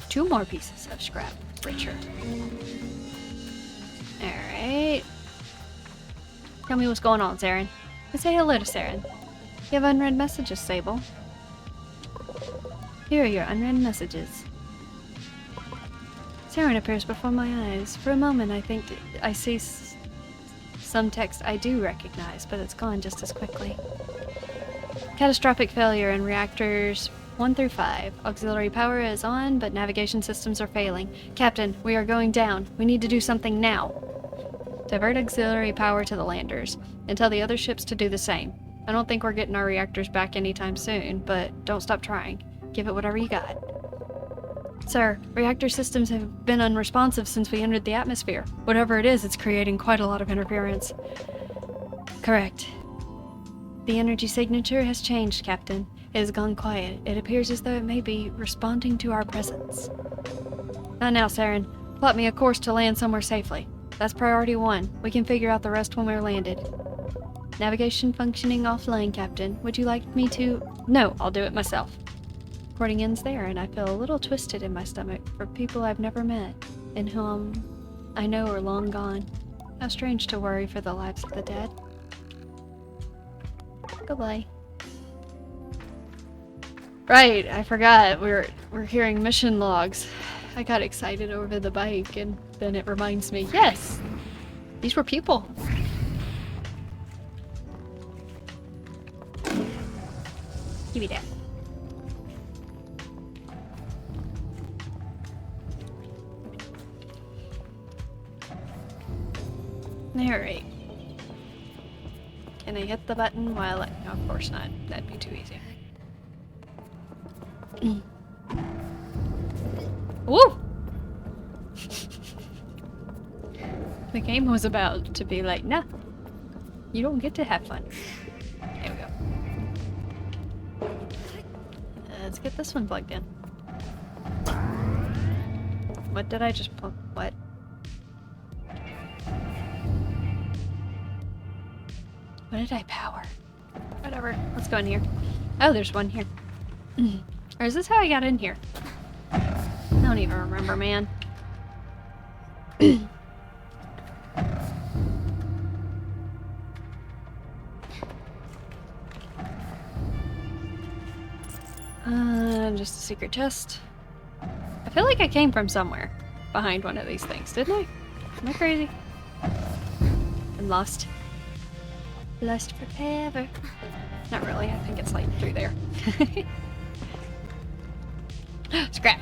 2 more pieces of scrap. Richer. Alright. Tell me what's going on, Saren. Say hello to Saren. You have unread messages, Sable. Here are your unread messages. Saren appears before my eyes. For a moment, I think I see some text I do recognize, but it's gone just as quickly. Catastrophic failure in reactors 1 through 5. Auxiliary power is on, but navigation systems are failing. Captain, we are going down. We need to do something now. Divert auxiliary power to the landers, and tell the other ships to do the same. I don't think we're getting our reactors back anytime soon, but don't stop trying. Give it whatever you got. Sir, reactor systems have been unresponsive since we entered the atmosphere. Whatever it is, it's creating quite a lot of interference. Correct. The energy signature has changed, Captain. It has gone quiet. It appears as though it may be responding to our presence. Not now, Saren. Plot me a course to land somewhere safely. That's priority 1. We can figure out the rest when we're landed. Navigation functioning offline, Captain. Would you like me to... No, I'll do it myself. Recording ends there, and I feel a little twisted in my stomach for people I've never met, and whom I know are long gone. How strange to worry for the lives of the dead. Goodbye. Right, I forgot. We're hearing mission logs. I got excited over the bike, and then it reminds me, yes! These were people. Give me that. Alright. Can I hit the button while I... No, of course not. That'd be too easy. Woo! The game was about to be like, nah, you don't get to have fun. There we go. Let's get this one plugged in. What did I just plug? What? What did I power? Whatever. Let's go in here. Oh, there's one here. Or is this how I got in here? I don't even remember, man. Just a secret chest. I feel like I came from somewhere behind one of these things, didn't I? Am I crazy? I'm lost. Lost forever. Not really, I think it's like through there. Scrap.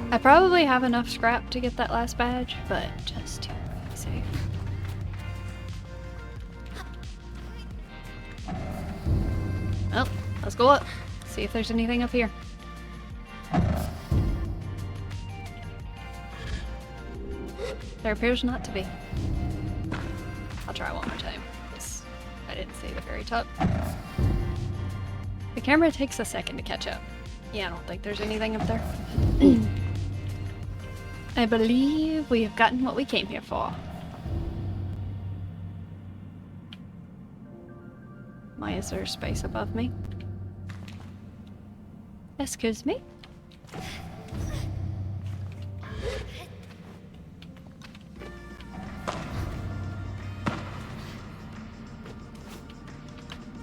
I probably have enough scrap to get that last badge, but just to be safe. Well, let's go up. See if there's anything up here. There appears not to be. I didn't see the very top. The camera takes a second to catch up. Yeah, I don't think there's anything up there. I believe we have gotten what we came here for. Why is there space above me? Excuse me?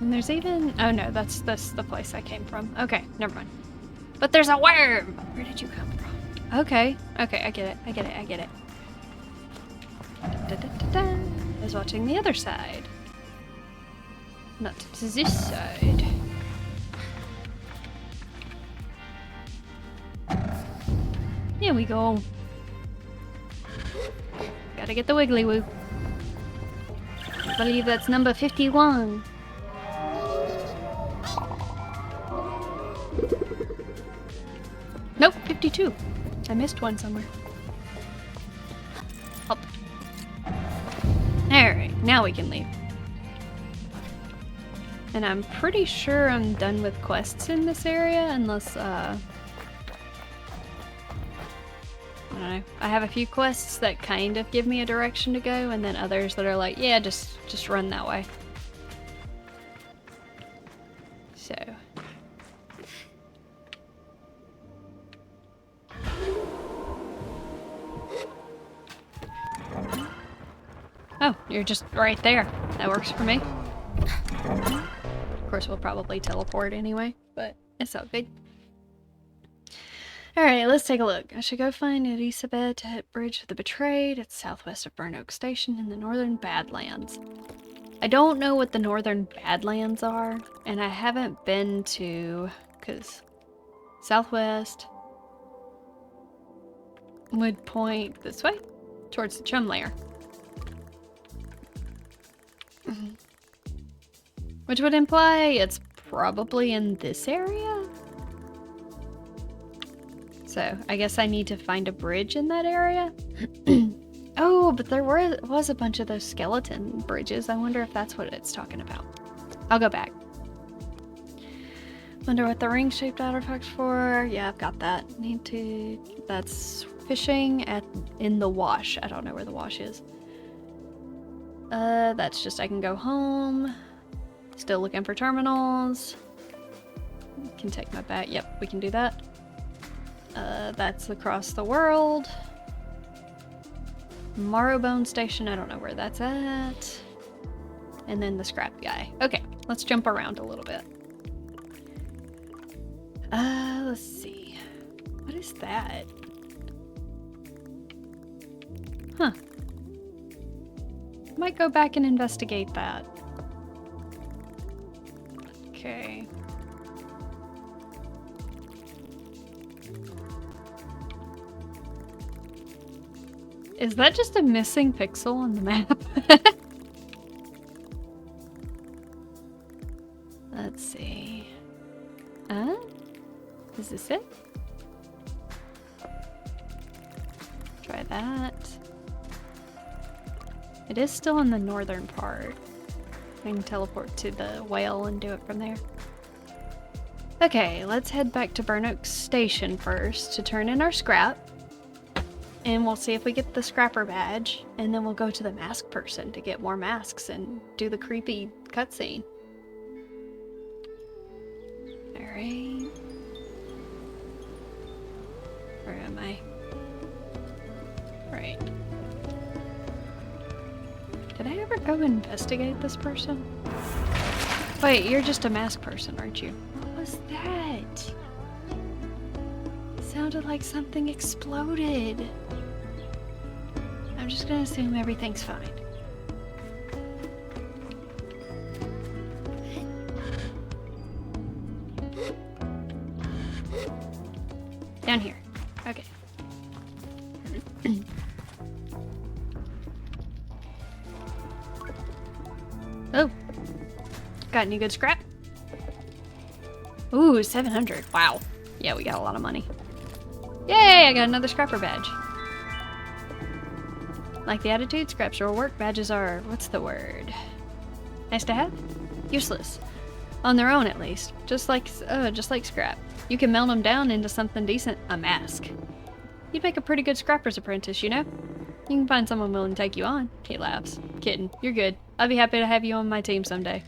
And there's even... Oh no, that's the place I came from. Okay, never mind. But there's a worm! Where did you come from? Okay, okay, I get it, I get it, I get it. Da, da, da, da. I was watching the other side. Not this side. Here we go. Gotta get the wiggly woo. I believe that's number 51. Nope, 52. I missed one somewhere. Up. Alright, now we can leave. And I'm pretty sure I'm done with quests in this area, unless, I don't know. I have a few quests that kind of give me a direction to go, and then others that are like, yeah, just run that way. So. Oh, you're just right there. That works for me. Of course, we'll probably teleport anyway, but it's all good. Alright, let's take a look. I should go find Elisabeth at Bridge of the Betrayed. It's southwest of Burn Oak Station in the Northern Badlands. I don't know what the Northern Badlands are, and I haven't been to... because southwest would point this way, towards the Chum Lair. Which would imply it's probably in this area? So, I guess I need to find a bridge in that area? Oh, but there was a bunch of those skeleton bridges. I wonder if that's what it's talking about. I'll go back. Wonder what the ring-shaped artifact's for. Yeah, I've got that. That's fishing in the wash. I don't know where the wash is. That's just I can go home. Still looking for terminals. Can take my bag. Yep, we can do that. That's across the world. Marrowbone Station, I don't know where that's at. And then the scrap guy. Okay, let's jump around a little bit. Let's see. What is that? Huh. Might go back and investigate that. Okay. Is that just a missing pixel on the map? Let's see. Is this it? Try that. It is still in the northern part. I can teleport to the whale and do it from there. Okay, let's head back to Burn Oak Station first to turn in our scrap. And we'll see if we get the scrapper badge. And then we'll go to the mask person to get more masks and do the creepy cutscene. Alright. Where am I? Right. Did I ever go investigate this person? Wait, you're just a mask person, aren't you? What was that? It sounded like something exploded. I'm just gonna assume everything's fine. Down here. Okay. Oh. Got any good scrap? Ooh, 700. Wow. Yeah, we got a lot of money. Yay, I got another scrapper badge. Like the attitude, scraps are work, badges are, what's the word? Nice to have? Useless. On their own, at least. Just like scrap. You can melt them down into something decent. A mask. You'd make a pretty good scrapper's apprentice, you know? You can find someone willing to take you on. He laughs. Kidding. You're good. I'd be happy to have you on my team someday.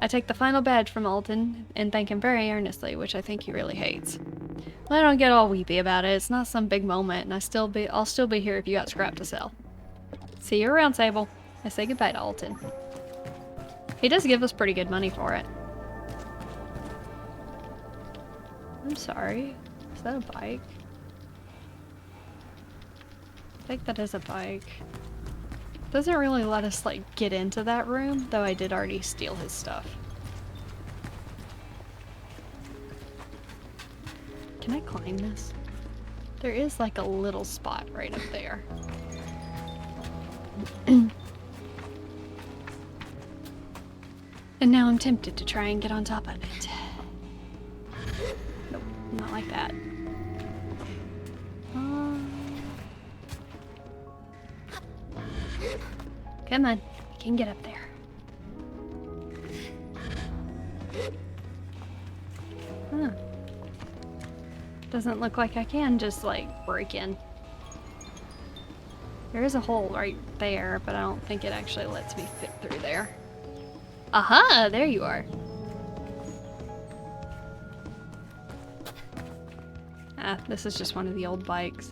I take the final badge from Alton and thank him very earnestly, which I think he really hates. Well, I don't get all weepy about it. It's not some big moment, and I'll still be here if you got scrap to sell. See you around, Sable. I say goodbye to Alton. He does give us pretty good money for it. I'm sorry. Is that a bike? I think that is a bike. Doesn't really let us, like, get into that room, though I did already steal his stuff. Can I climb this? There is, like, a little spot right up there. And now I'm tempted to try and get on top of it. Nope, not like that. Come on, you can get up there. Huh. Doesn't look like I can just, like, break in. There is a hole right there, but I don't think it actually lets me fit through there. Aha! There you are. Ah, this is just one of the old bikes.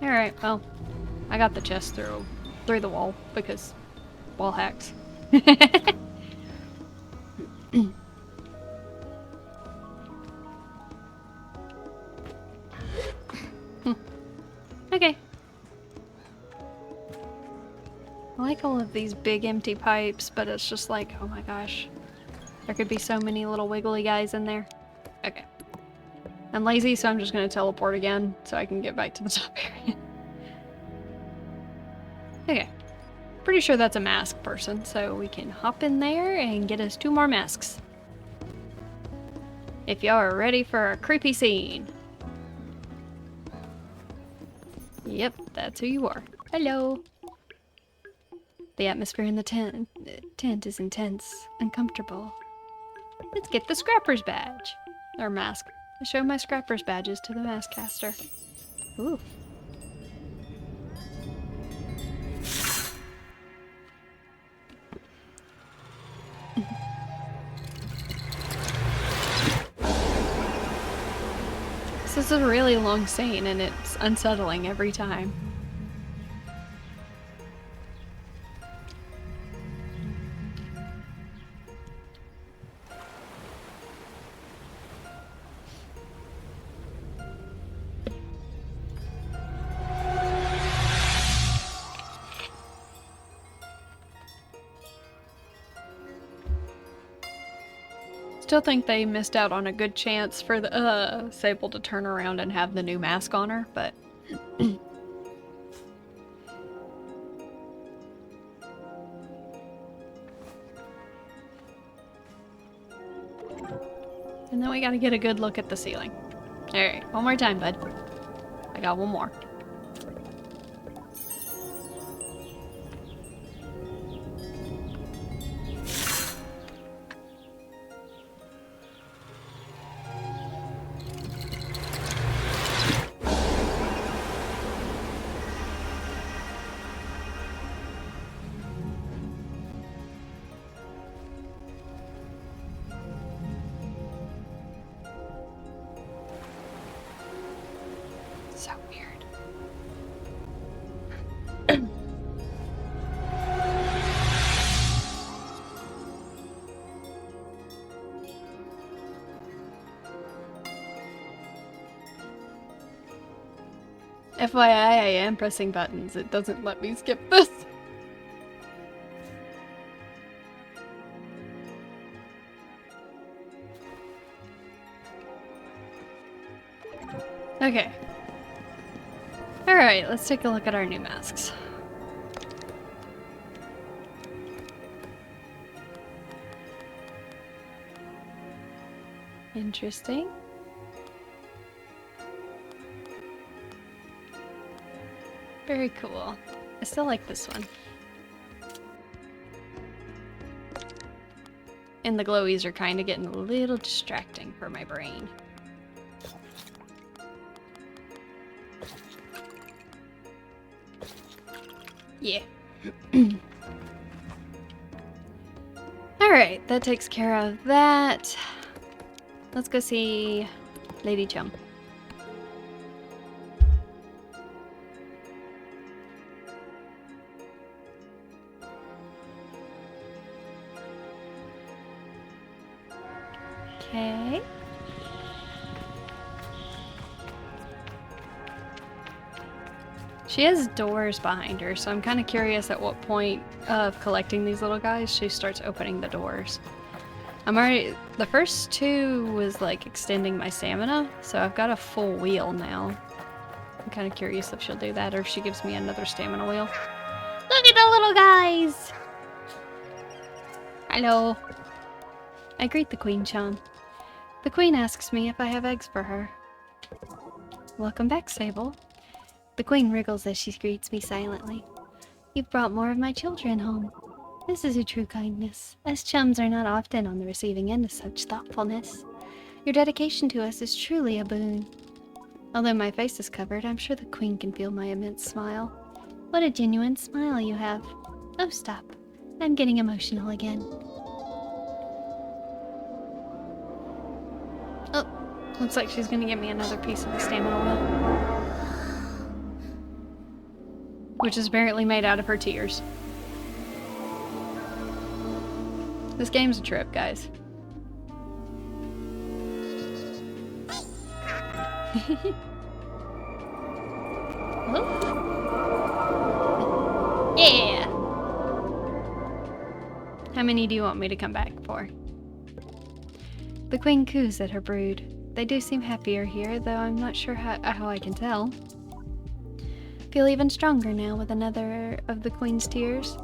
Alright, well, I got the chest through the wall, because wall hacks. Okay. I like all of these big empty pipes, but it's just like, oh my gosh. There could be so many little wiggly guys in there. Okay. I'm lazy, so I'm just gonna teleport again so I can get back to the top area. Okay. Pretty sure that's a mask person, so we can hop in there and get us 2 more masks. If y'all are ready for a creepy scene. Yep, that's who you are. Hello. The atmosphere in the tent is intense and comfortable. Let's get the scrapper's badge. Or mask. I show my scrapper's badges to the mask caster. Ooh. This is a really long scene and it's unsettling every time. Still think they missed out on a good chance for the Sable to turn around and have the new mask on her, but and then we gotta get a good look at the ceiling. Alright, one more time, bud. I got one more. So weird. FYI, I am pressing buttons. It doesn't let me skip this. Okay. Alright, let's take a look at our new masks. Interesting. Very cool. I still like this one. And the glowies are kind of getting a little distracting for my brain. Yeah. Alright, that takes care of that. Let's go see Lady Chum. Okay. She has doors behind her, so I'm kind of curious at what point of collecting these little guys she starts opening the doors. The first two was like extending my stamina, so I've got a full wheel now. I'm kind of curious if she'll do that or if she gives me another stamina wheel. Look at the little guys! Hello. I greet the Queen Chum. The Queen asks me if I have eggs for her. Welcome back, Sable. The Queen wriggles as she greets me silently. You've brought more of my children home. This is a true kindness, as chums are not often on the receiving end of such thoughtfulness. Your dedication to us is truly a boon. Although my face is covered, I'm sure the Queen can feel my immense smile. What a genuine smile you have. Oh, stop. I'm getting emotional again. Oh, looks like she's gonna give me another piece of the stamina wheel. Which is apparently made out of her tears. This game's a trip, guys. Hello? Yeah! How many do you want me to come back for? The Queen coos at her brood. They do seem happier here, though I'm not sure how I can tell. Feel even stronger now with another of the Queen's tears.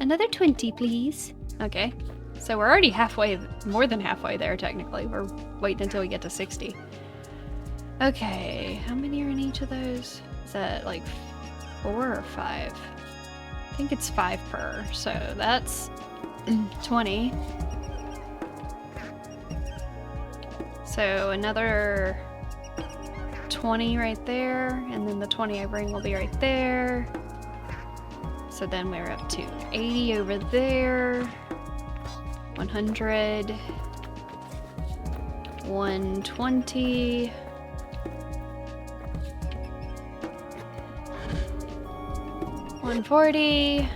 Another 20, please. Okay. So we're already halfway, more than halfway there, technically. We're waiting until we get to 60. Okay, how many are in each of those? Is that like 4 or 5? I think it's 5 per, so that's 20. So another 20 right there, and then the 20 I bring will be right there. So then we're up to 80 over there. 100, 120, 140,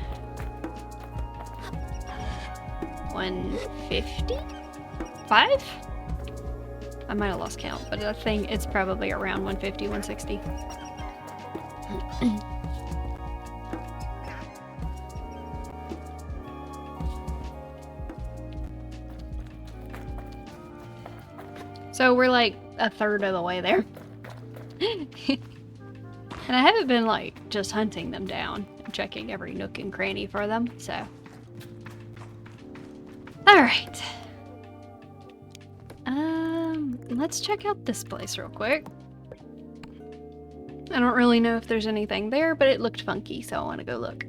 150, 5? I might have lost count, but I think it's probably around 150, 160. So we're like a third of the way there. And I haven't been like just hunting them down, checking every nook and cranny for them, so. Alright. Let's check out this place real quick. I don't really know if there's anything there, but it looked funky, so I want to go look.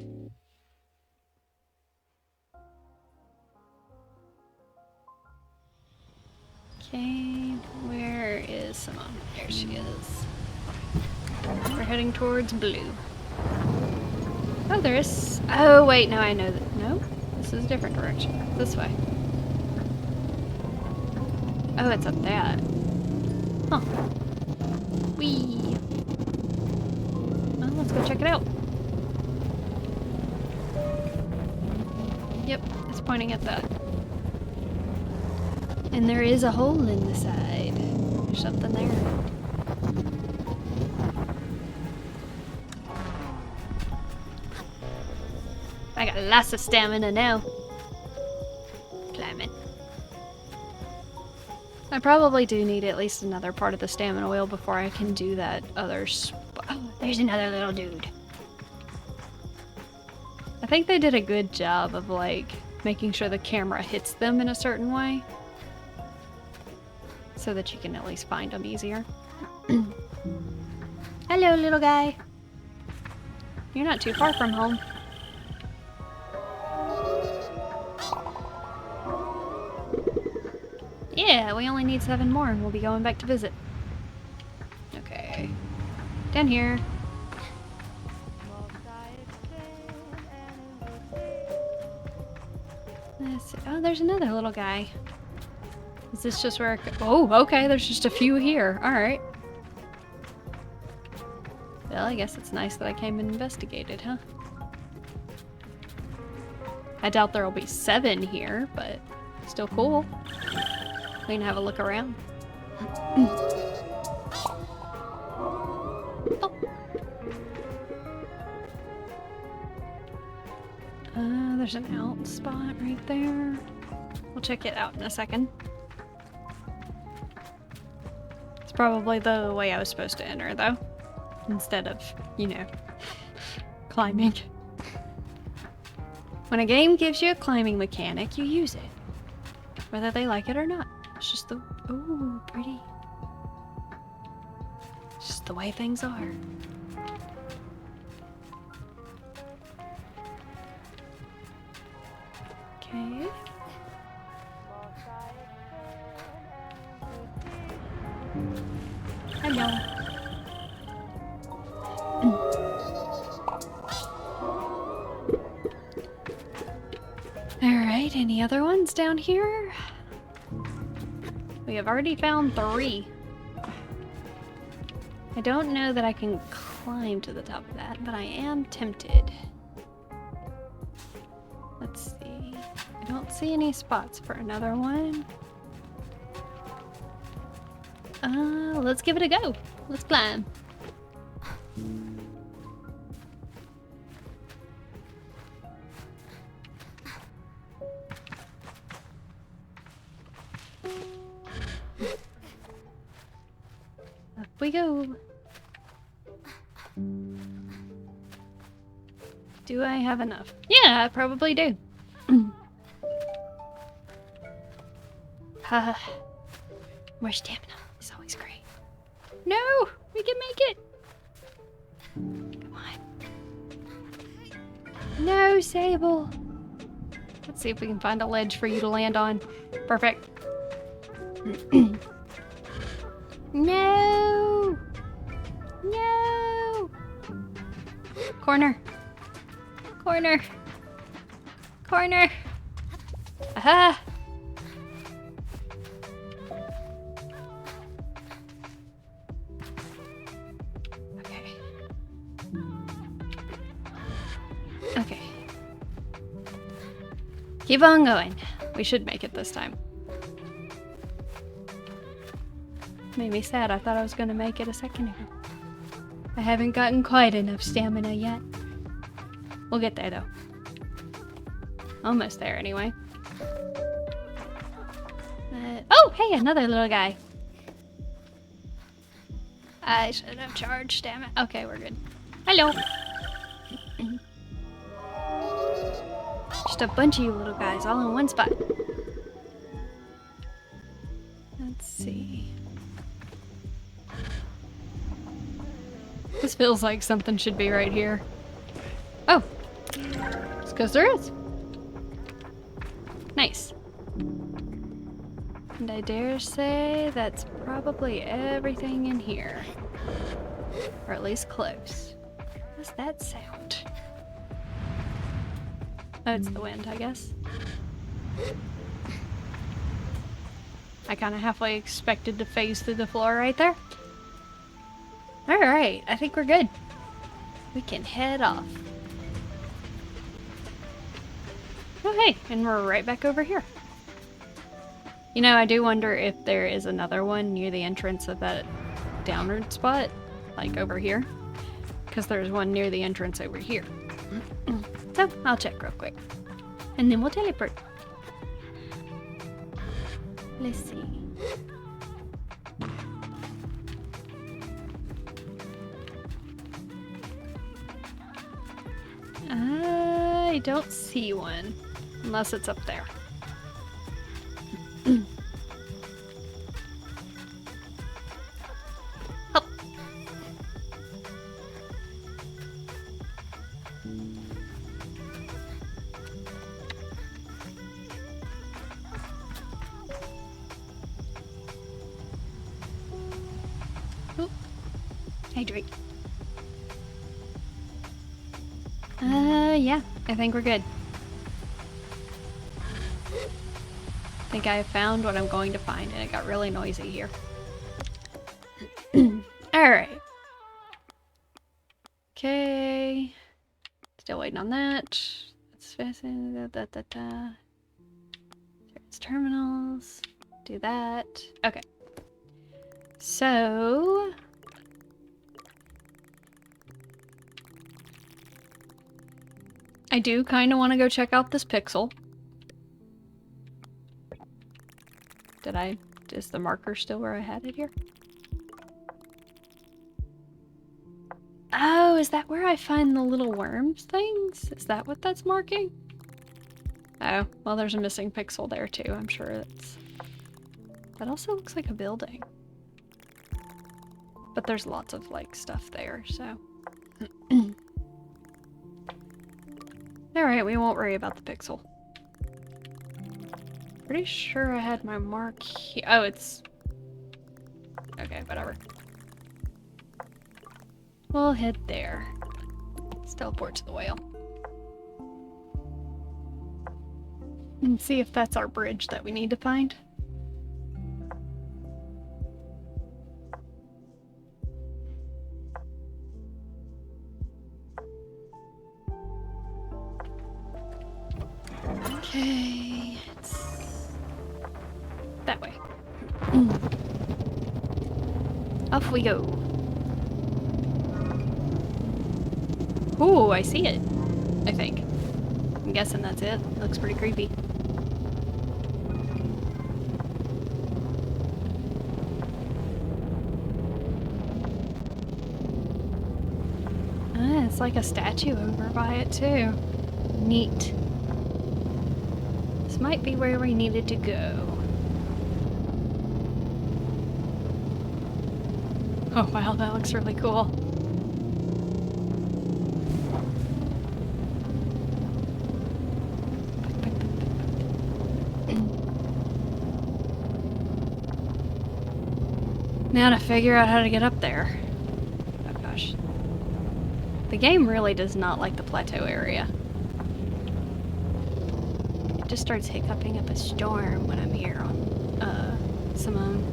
Okay, where is Simone? There she is. We're heading towards blue. Oh, there is... Oh, wait, no, I know that... No? This is a different direction. This way. Oh, it's up that. Huh. Whee! Well, let's go check it out. Yep, it's pointing at that. And there is a hole in the side. There's something there. I got lots of stamina now. Climbing. I probably do need at least another part of the stamina wheel before I can do that other Oh, there's another little dude. I think they did a good job of like making sure the camera hits them in a certain way so that you can at least find them easier. Hello, little guy. You're not too far from home. Yeah, we only need 7 more and we'll be going back to visit. Okay. Down here. Let's see. Oh, there's another little guy. Is this just where oh, okay, there's just a few here. Alright. Well, I guess it's nice that I came and investigated, huh? I doubt there'll be 7 here, but still cool. We can have a look around. Oh. There's an out spot right there. We'll check it out in a second. It's probably the way I was supposed to enter, though. Instead of, you know, climbing. When a game gives you a climbing mechanic, you use it. Whether they like it or not. It's just the... Ooh, pretty. It's just the way things are. Okay. Hello. Alright, any other ones down here? We have already found 3. I don't know that I can climb to the top of that, but I am tempted. Let's see. I don't see any spots for another one. Let's give it a go. Let's climb. Up we go. Do I have enough? Yeah, I probably do. More stamina is always great. No! We can make it! Come on. No, Sable! Let's see if we can find a ledge for you to land on. Perfect. No! No! Corner. Corner. Corner. Aha! Okay. Okay. Keep on going. We should make it this time. Made me sad. I thought I was gonna make it a second ago. I haven't gotten quite enough stamina yet. We'll get there though. Almost there anyway. Oh, hey, another little guy. I should have charged, damn it. Okay, we're good. Hello. Just a bunch of you little guys all in one spot. Let's see. This feels like something should be right here. Oh. It's because there is. Nice. And I dare say that's probably everything in here. Or at least close. What's that sound? Oh, it's the wind, I guess. I kind of halfway expected to phase through the floor right there. Alright, I think we're good. We can head off. Oh hey, and we're right back over here. You know, I do wonder if there is another one near the entrance of that downward spot, like over here. Because there's one near the entrance over here. So, I'll check real quick. And then we'll teleport. Let's see. I don't see one. Unless it's up there. Oh. Hydrate. Yeah, I think we're good. I think I have found what I'm going to find, and it got really noisy here. Alright. Okay. Still waiting on that. That's fascinating. It's terminals. Do that. Okay. So... I do kind of want to go check out this pixel. Is the marker still where I had it here? Oh, is that where I find the little worms things? Is that what that's marking? Oh, well there's a missing pixel there too, I'm sure it's... That also looks like a building. But there's lots of, like, stuff there, so... Alright, we won't worry about the pixel. Pretty sure I had my mark here. Oh, it's... Okay, whatever. We'll head there. Let's teleport to the whale. And see if that's our bridge that we need to find. Okay, it's that way. Off we go. Ooh, I see it. I think. I'm guessing that's it. Looks pretty creepy. Ah, it's like a statue over by it too. Neat. This might be where we needed to go. Oh wow, that looks really cool. Now to figure out how to get up there. Oh gosh. The game really does not like the plateau area. It just starts hiccuping up a storm when I'm here on Simone.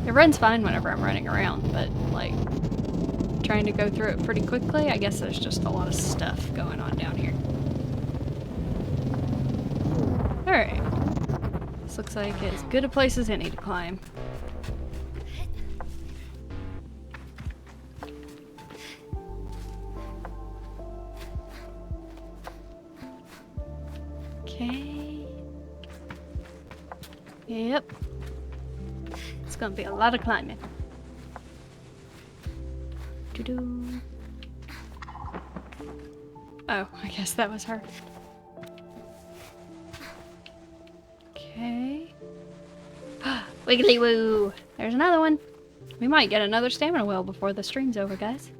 It runs fine whenever I'm running around, but like trying to go through it pretty quickly, I guess there's just a lot of stuff going on down here. Alright. This looks like as good a place as any to climb. Okay. Yep. It's gonna be a lot of climbing. Doo-doo. Oh, I guess that was her. Okay. Wiggly woo! There's another one. We might get another stamina well before the stream's over, guys.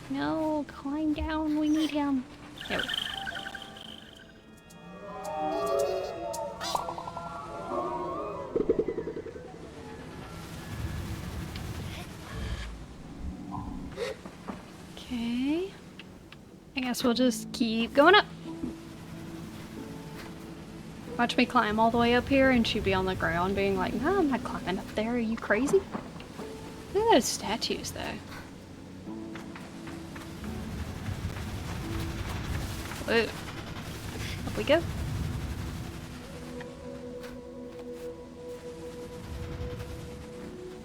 No, climb down. We need him. There we go. Okay. I guess we'll just keep going up. Watch me climb all the way up here and she'd be on the ground being like, no, I'm not climbing up there. Are you crazy? Look at those statues though. Whoa. Up we go.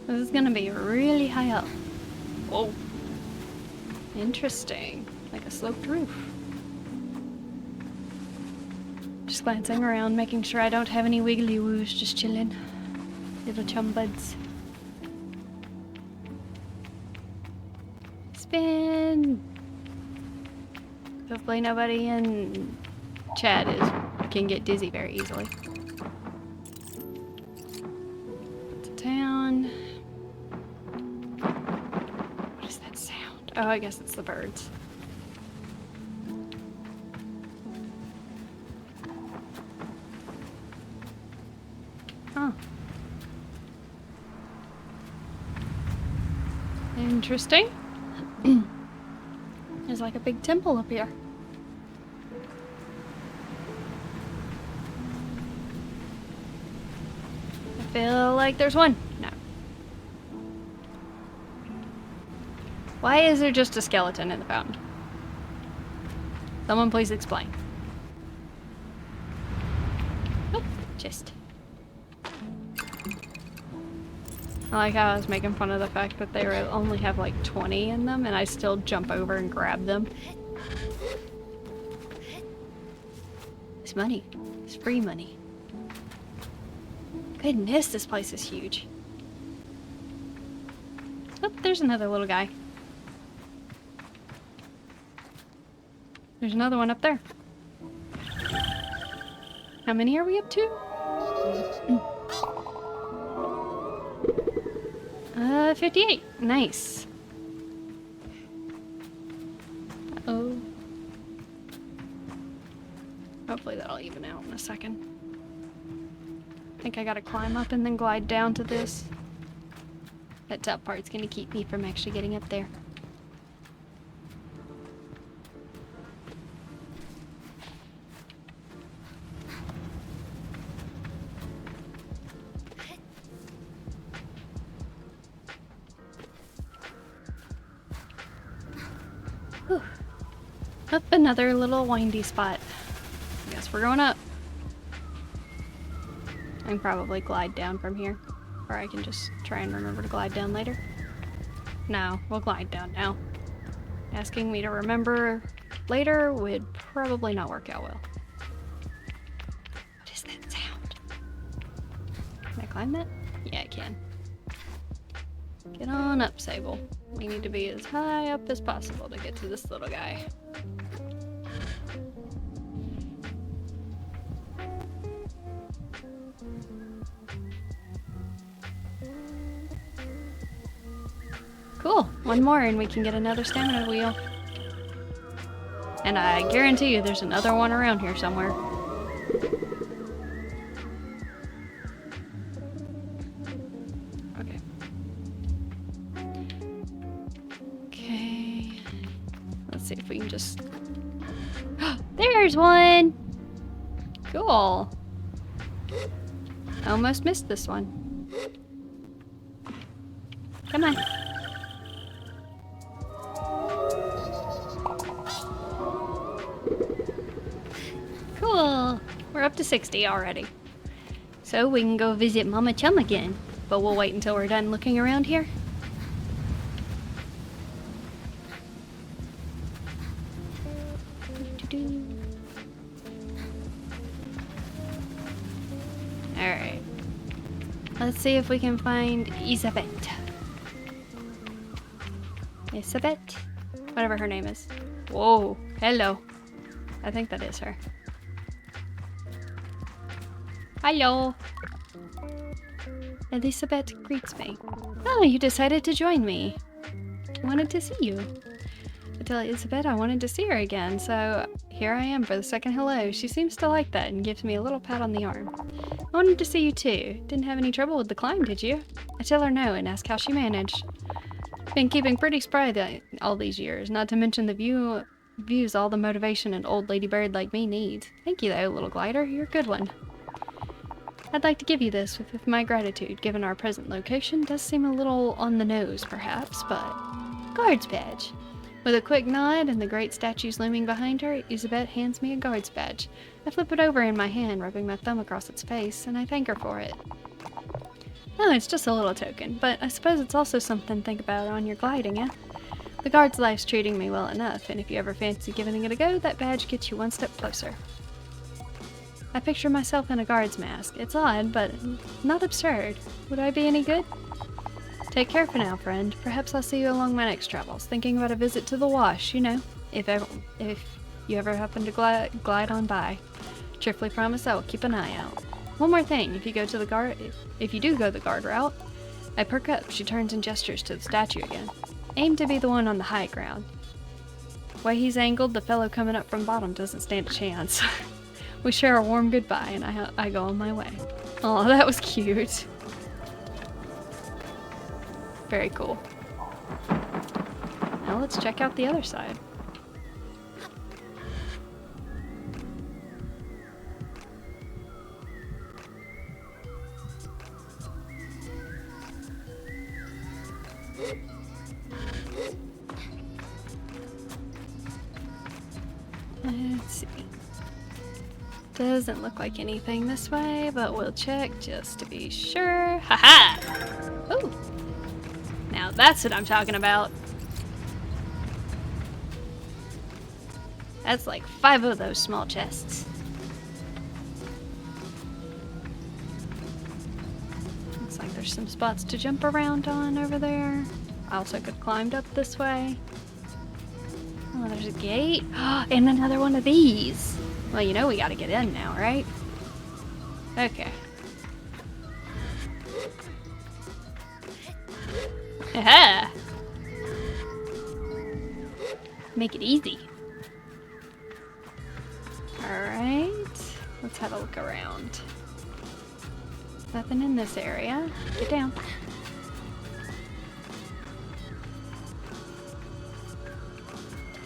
This is gonna be really high up. Whoa. Interesting. Like a sloped roof. Just glancing around, making sure I don't have any wiggly woos, just chilling. Little chum buds. Spin! Hopefully nobody in chat can get dizzy very easily. To town. What is that sound? Oh, I guess it's the birds. Huh. Interesting. There's like a big temple up here. I feel like there's one. No. Why is there just a skeleton in the fountain? Someone please explain. Nope, just. I like how I was making fun of the fact that they only have like 20 in them and I still jump over and grab them. It's money. It's free money. Goodness, this place is huge. Oh, there's another little guy. There's another one up there. How many are we up to? 58. Nice. Uh-oh. Hopefully that'll even out in a second. I think I gotta climb up and then glide down to this. That top part's gonna keep me from actually getting up there. Whew. Up another little windy spot. I guess we're going up. I can probably glide down from here. Or I can just try and remember to glide down later. No, we'll glide down now. Asking me to remember later would probably not work out well. What is that sound? Can I climb that? Yeah, I can. Get on up, Sable. We need to be as high up as possible to get to this little guy. Cool, one more and we can get another stamina wheel. And I guarantee you there's another one around here somewhere. Okay. Okay. Let's see if we can just... There's one! Cool. I almost missed this one. Come on. Cool. We're up to 60 already. So we can go visit Mama Chum again. But we'll wait until we're done looking around here. Alright. Let's see if we can find Isabelle. Isabelle? Whatever her name is. Whoa. Hello. I think that is her. Hello. Elizabeth greets me. Oh, you decided to join me. I wanted to see you. I tell Elizabeth I wanted to see her again, so here I am for the second hello. She seems to like that and gives me a little pat on the arm. I wanted to see you too. Didn't have any trouble with the climb, did you? I tell her no and ask how she managed. Been keeping pretty spry all these years, not to mention the views all the motivation an old ladybird like me needs. Thank you though, little glider. You're a good one. I'd like to give you this with my gratitude, given our present location. Does seem a little on the nose, perhaps, but... Guard's badge. With a quick nod and the great statues looming behind her, Isabelle hands me a guard's badge. I flip it over in my hand, rubbing my thumb across its face, and I thank her for it. Oh, it's just a little token, but I suppose it's also something to think about on your gliding, eh? The guard's life's treating me well enough, and if you ever fancy giving it a go, that badge gets you one step closer. I picture myself in a guard's mask. It's odd, but not absurd. Would I be any good? Take care for now, friend. Perhaps I'll see you along my next travels. Thinking about a visit to the wash, you know, if you ever happen to glide on by. Cheerfully promise I will keep an eye out. One more thing, if you do go the guard route, I perk up. She turns and gestures to the statue again. Aim to be the one on the high ground. The way he's angled, the fellow coming up from bottom doesn't stand a chance. We share a warm goodbye, and I go on my way. Oh, that was cute. Very cool. Well, let's check out the other side. Let's see. Doesn't look like anything this way, but we'll check just to be sure. Haha! Ooh! Now that's what I'm talking about. That's like 5 of those small chests. Looks like there's some spots to jump around on over there. I also could climb up this way. Oh, there's a gate. And another one of these. Well, you know we gotta get in now, right? Okay. Aha! Make it easy. Alright. Let's have a look around. Nothing in this area. Get down.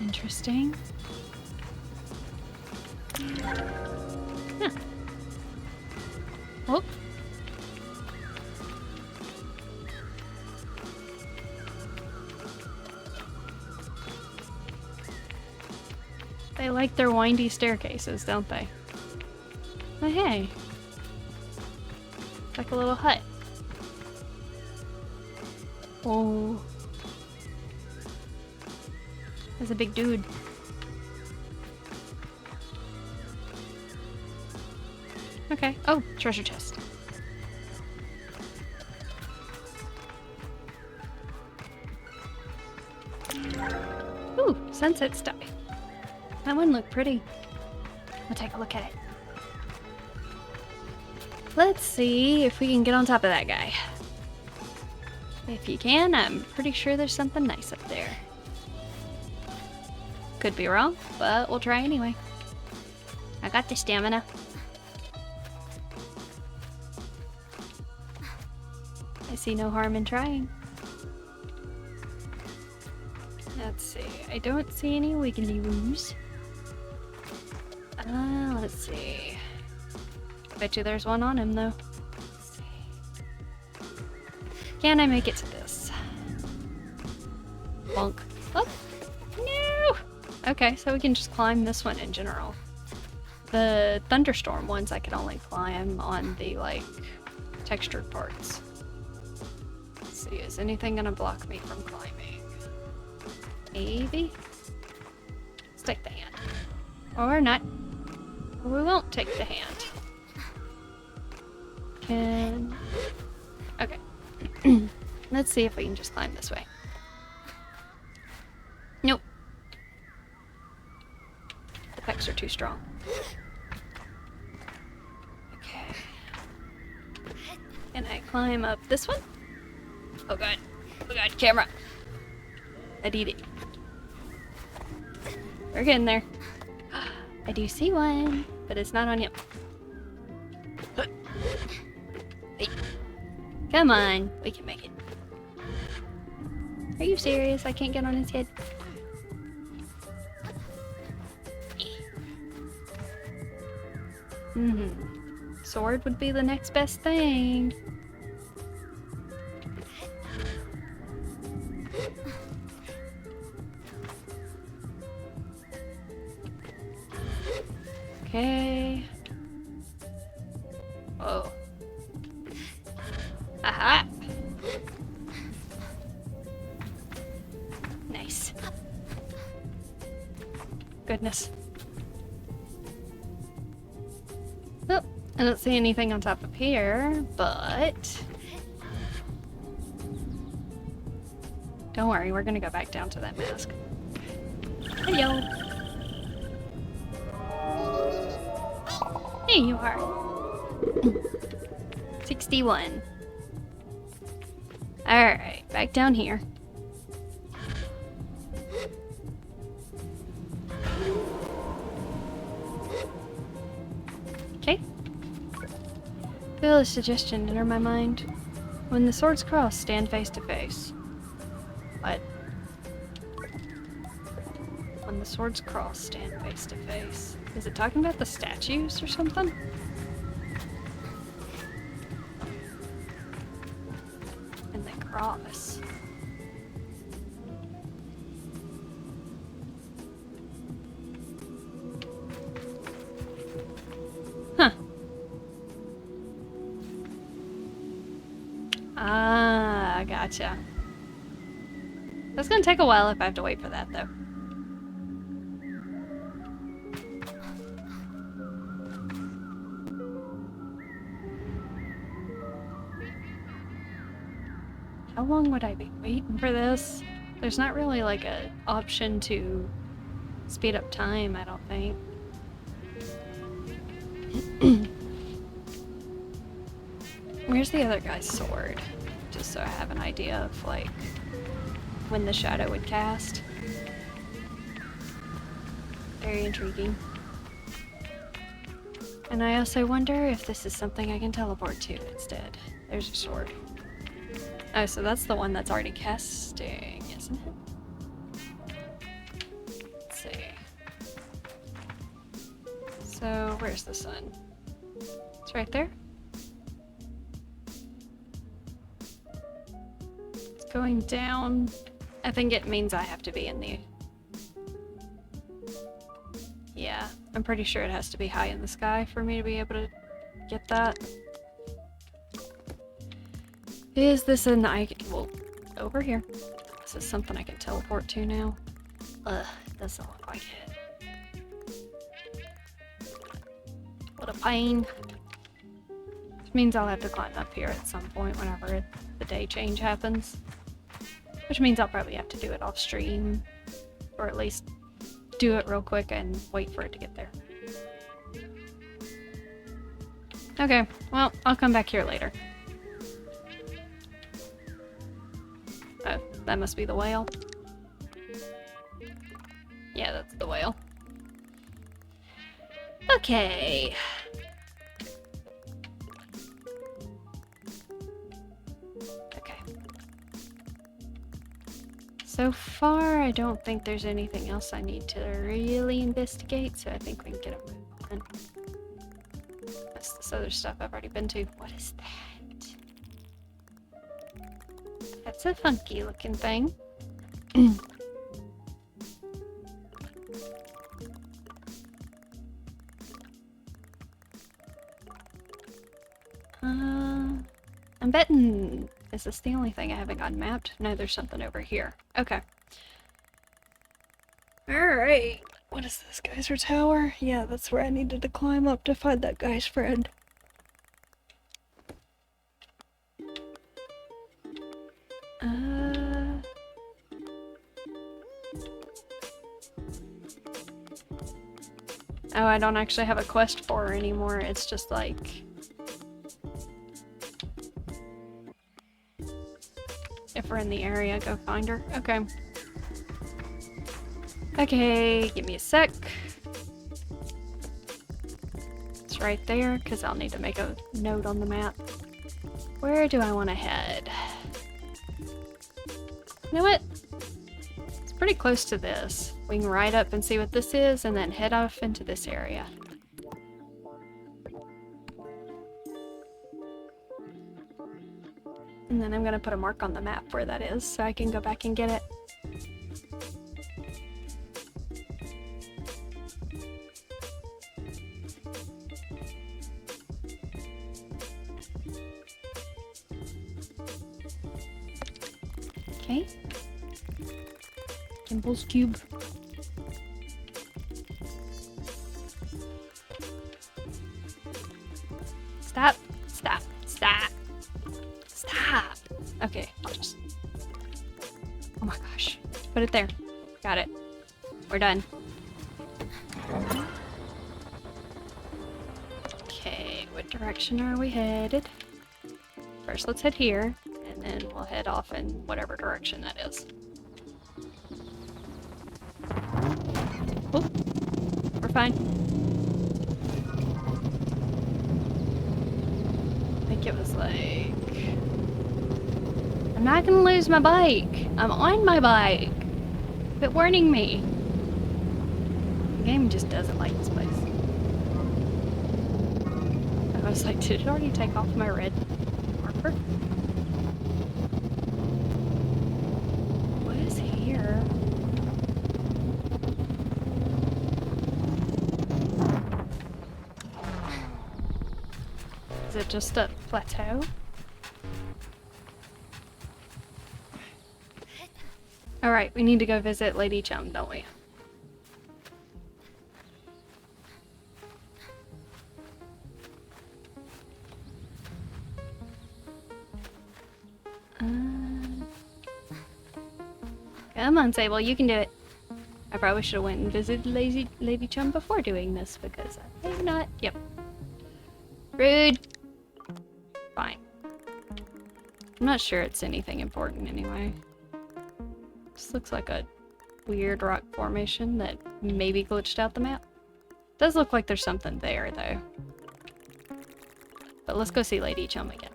Interesting. Huh. Oh. They like their windy staircases, don't they? Oh, hey. It's like a little hut. Oh. There's a big dude. Okay. Oh, treasure chest. Ooh, sunset sky. That one looked pretty. We'll take a look at it. Let's see if we can get on top of that guy. If you can, I'm pretty sure there's something nice up there. Could be wrong, but we'll try anyway. I got the stamina. I see no harm in trying. Let's see. I don't see any wiggly woos. Let's see. Bet you there's one on him, though. Let's see. Can I make it to this? Bonk. Oh! No! Okay, so we can just climb this one in general. The thunderstorm ones I could only climb on the, like, textured parts. Let's see, is anything gonna block me from climbing? Maybe? Let's take the hand. Or not. We won't take the hand. Can... Okay. Let's see if we can just climb this way. Nope. The pecs are too strong. Okay. Can I climb up this one? Oh god. Oh god, camera. I need it. We're getting there. I do see one, but it's not on him. Hey. Come on, we can make it. Are you serious? I can't get on his head. Sword would be the next best thing. Okay. Oh. Aha! Nice. Goodness. Oh, I don't see anything on top of here, but... Don't worry, we're gonna go back down to that mask. Hello! Here you are. 61. Alright, back down here. Okay. Feel a suggestion enter my mind. When the swords cross, stand face to face. What? the swords cross, stand face to face. Is it talking about the statues or something? And the cross. Huh. Ah, gotcha. That's gonna take a while if I have to wait for that, though. How long would I be waiting for this? There's not really like a option to speed up time, I don't think. Where's the other guy's sword? Just so I have an idea of like when the shadow would cast. Very intriguing. And I also wonder if this is something I can teleport to instead. There's a sword. Oh, so that's the one that's already casting, isn't it? Let's see. So, where's the sun? It's right there. It's going down. I think it means I have to be in the... Yeah, I'm pretty sure it has to be high in the sky for me to be able to get that. Is this an well, over here. This is something I can teleport to now. Ugh, it doesn't look like it. What a pain. Which means I'll have to climb up here at some point whenever the day change happens. Which means I'll probably have to do it off stream. Or at least do it real quick and wait for it to get there. Okay, well, I'll come back here later. Oh, that must be the whale. Yeah, that's the whale. Okay. Okay. So far, I don't think there's anything else I need to really investigate, so I think we can get a move on. That's this other stuff I've already been to. What is that? That's a funky looking thing. I'm betting, is this the only thing I haven't gotten mapped? No, there's something over here. Okay. Alright. What is this, geyser tower? Yeah, that's where I needed to climb up to find that guy's friend. Oh, I don't actually have a quest for her anymore. It's just like... if we're in the area, go find her. Okay. Okay, give me a sec. It's right there, because I'll need to make a note on the map. Where do I want to head? You know what? It's pretty close to this. We can ride up and see what this is, and then head off into this area. And then I'm gonna put a mark on the map where that is, so I can go back and get it. Okay. Gimbals cube. Stop. Stop. Stop. Stop. Okay, I'll just... Oh my gosh. Put it there. Got it. We're done. Okay, what direction are we headed? First, let's head here, and then we'll head off in whatever direction that is. Oh, we're fine. I think it was like... I'm not gonna lose my bike. I'm on my bike. Quit warning me. game just doesn't like this place. I was like, did it already take off my red marker? What is here? Is it just a plateau? Alright, we need to go visit Lady Chum, don't we? Come on, Sable, you can do it. I probably should have went and visited Lady Chum before doing this, because I may not. Yep. Rude. Fine. I'm not sure it's anything important anyway. This looks like a weird rock formation that maybe glitched out the map. Does look like there's something there, though. But let's go see Lady Chum again.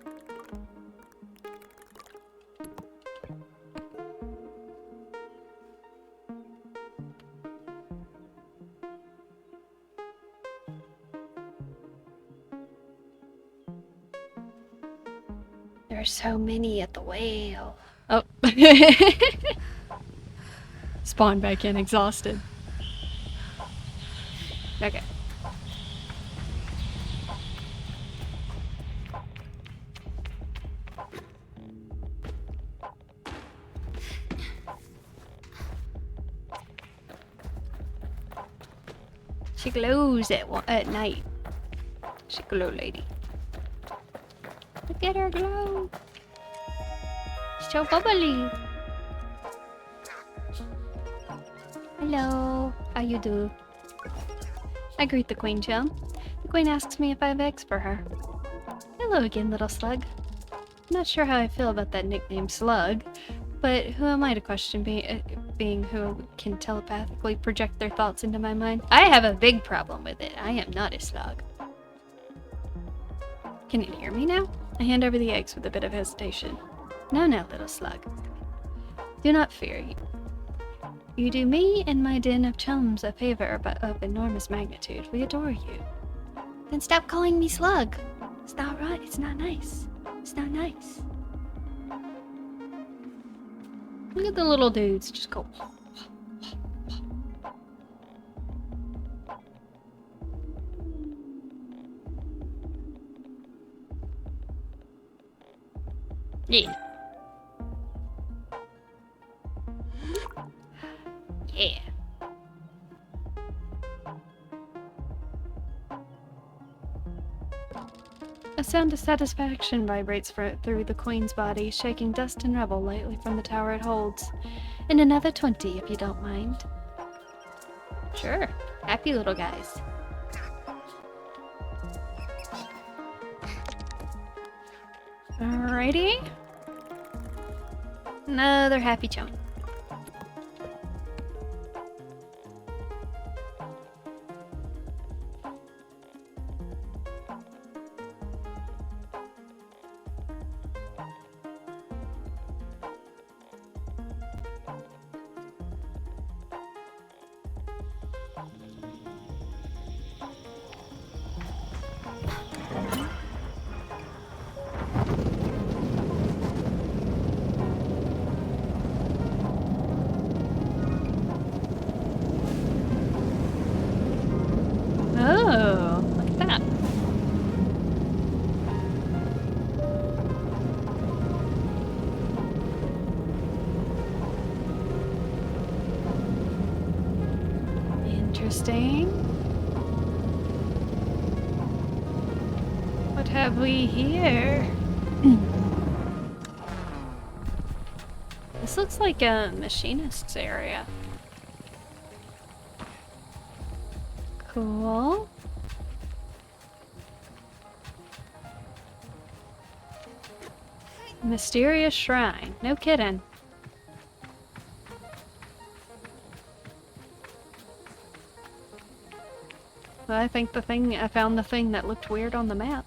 There's so many at the whale. Oh. Spawn back in exhausted. Okay. She glows at night. She glow lady. Look at her glow. She's so bubbly. Hello. How you do? I greet the Queen Chum. The Queen asks me if I have eggs for her. Hello again, little slug. I'm not sure how I feel about that nickname, Slug, but who am I to question being who can telepathically project their thoughts into my mind? I have a big problem with it. I am not a slug. Can you hear me now? I hand over the eggs with a bit of hesitation. No, little slug. Do not fear. You do me and my den of chums a favor of enormous magnitude. We adore you. Then stop calling me slug. It's not right. It's not nice. It's not nice. Look at the little dudes just go. Yeah. Yeah. A sound of satisfaction vibrates through the Queen's body, shaking dust and rubble lightly from the tower it holds. And another 20, if you don't mind. Sure. Happy little guys. Alrighty. Another happy chum. Oh, look at that. Interesting. What have we here? This looks like a machinist's area. Cool. Mysterious shrine. No kidding. Well, I think I found the thing that looked weird on the map.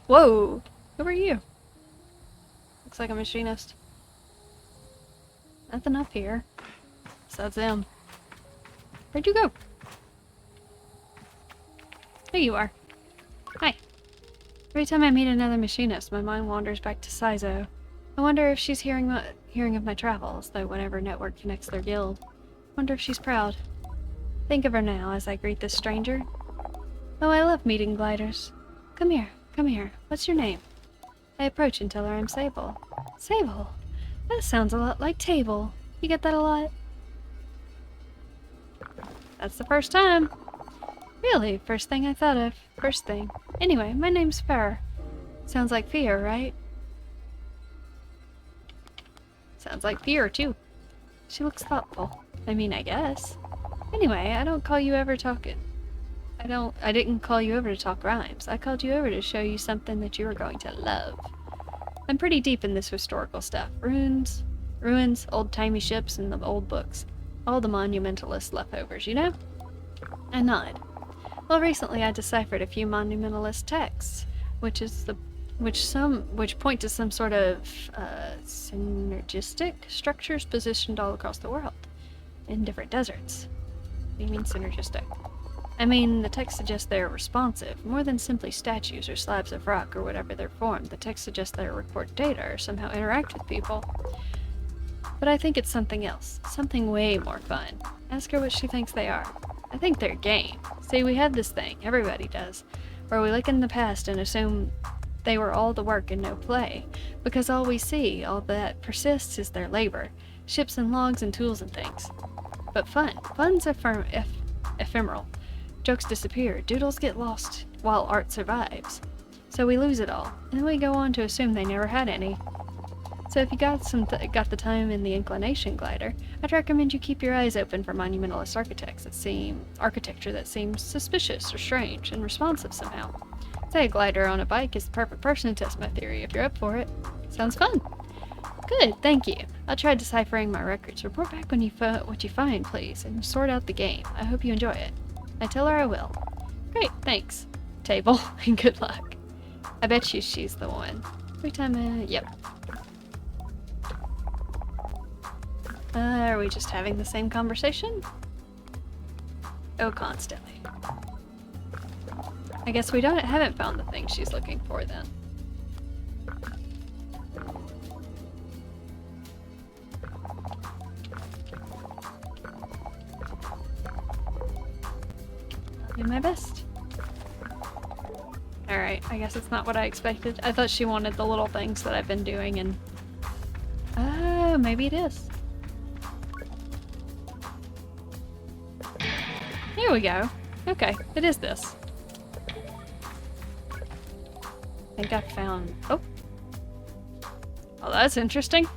Whoa! Who are you? Looks like a machinist. Nothing up here. So that's them. Where'd you go? There you are. Hi. Every time I meet another machinist, my mind wanders back to Saizo. I wonder if she's hearing of my travels, though whatever network connects their guild. Wonder if she's proud. Think of her now as I greet this stranger. Oh, I love meeting gliders. Come here, come here. What's your name? I approach and tell her I'm Sable. Sable? That sounds a lot like table. You get that a lot? That's the first time. Really, first thing I thought of. First thing. Anyway, my name's Fer. Sounds like fear, right? Sounds like fear, too. She looks thoughtful. I mean, I guess. Anyway, I didn't call you over to talk rhymes. I called you over to show you something that you were going to love. I'm pretty deep in this historical stuff. Ruins, old-timey ships, and the old books. All the monumentalist leftovers, you know? I nod. Well, recently I deciphered a few monumentalist texts, which point to some sort of synergistic structures positioned all across the world, in different deserts. What do you mean synergistic? I mean, the text suggests they're responsive, more than simply statues or slabs of rock or whatever their form. The text suggests they record data or somehow interact with people. But I think it's something else, something way more fun. Ask her what she thinks they are. I think they're game. See, we have this thing, everybody does, where we look in the past and assume they were all the work and no play, because all we see, all that persists, is their labor, ships and logs and tools and things. But fun's ephemeral. Jokes disappear, doodles get lost, while art survives. So we lose it all, and then we go on to assume they never had any. So if you got the time and the inclination, glider, I'd recommend you keep your eyes open for monumentalist architecture that seems suspicious or strange and responsive somehow. Say a glider on a bike is the perfect person to test my theory if you're up for it. Sounds fun. Good, thank you. I'll try deciphering my records. Report back when what you find, please, and sort out the game. I hope you enjoy it. I tell her I will. Great, thanks. Table, and good luck. I bet you she's the one. Every time, yep. Are we just having the same conversation? Oh, constantly. I guess we haven't found the thing she's looking for then. I'll do my best. Alright, I guess it's not what I expected. I thought she wanted the little things that I've been doing and... Oh, maybe it is. Here we go. Okay, it is this. I think I found... Oh. Oh, that's interesting.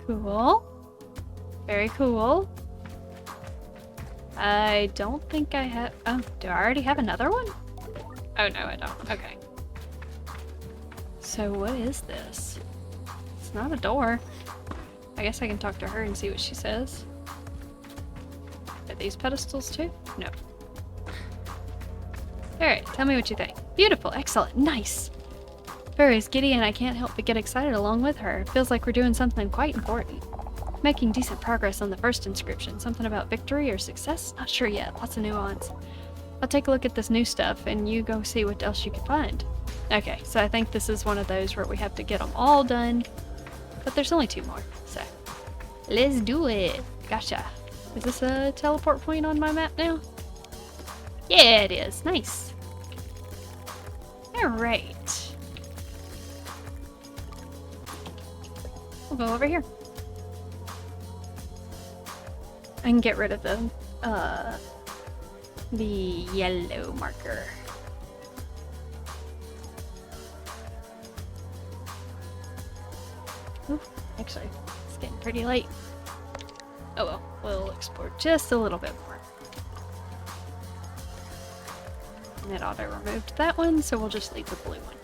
Cool. Very cool. I don't think I have... Oh, do I already have another one? Oh, no, I don't. Okay. So what is this? It's not a door. I guess I can talk to her and see what she says. Are these pedestals too? No. Alright, tell me what you think. Beautiful, excellent, nice! Fairy's giddy and I can't help but get excited along with her. Feels like we're doing something quite important. Making decent progress on the first inscription. Something about victory or success? Not sure yet, lots of nuance. I'll take a look at this new stuff and you go see what else you can find. Okay, so I think this is one of those where we have to get them all done, but there's only 2 more, so let's do it. Gotcha. Is this a teleport point on my map now? Yeah, it is. Nice. Alright. We'll go over here. I can get rid of the yellow marker. Ooh, actually, it's getting pretty late. Oh well, we'll explore just a little bit more. And it auto-removed that one, so we'll just leave the blue one.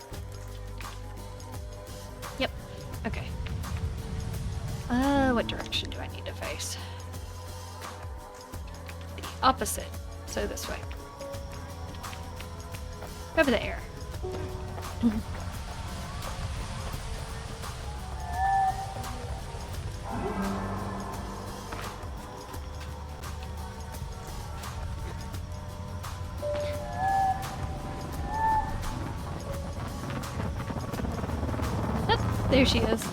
Yep, okay. What direction do I need to face? The opposite, so this way. Over there. Oh, there she is.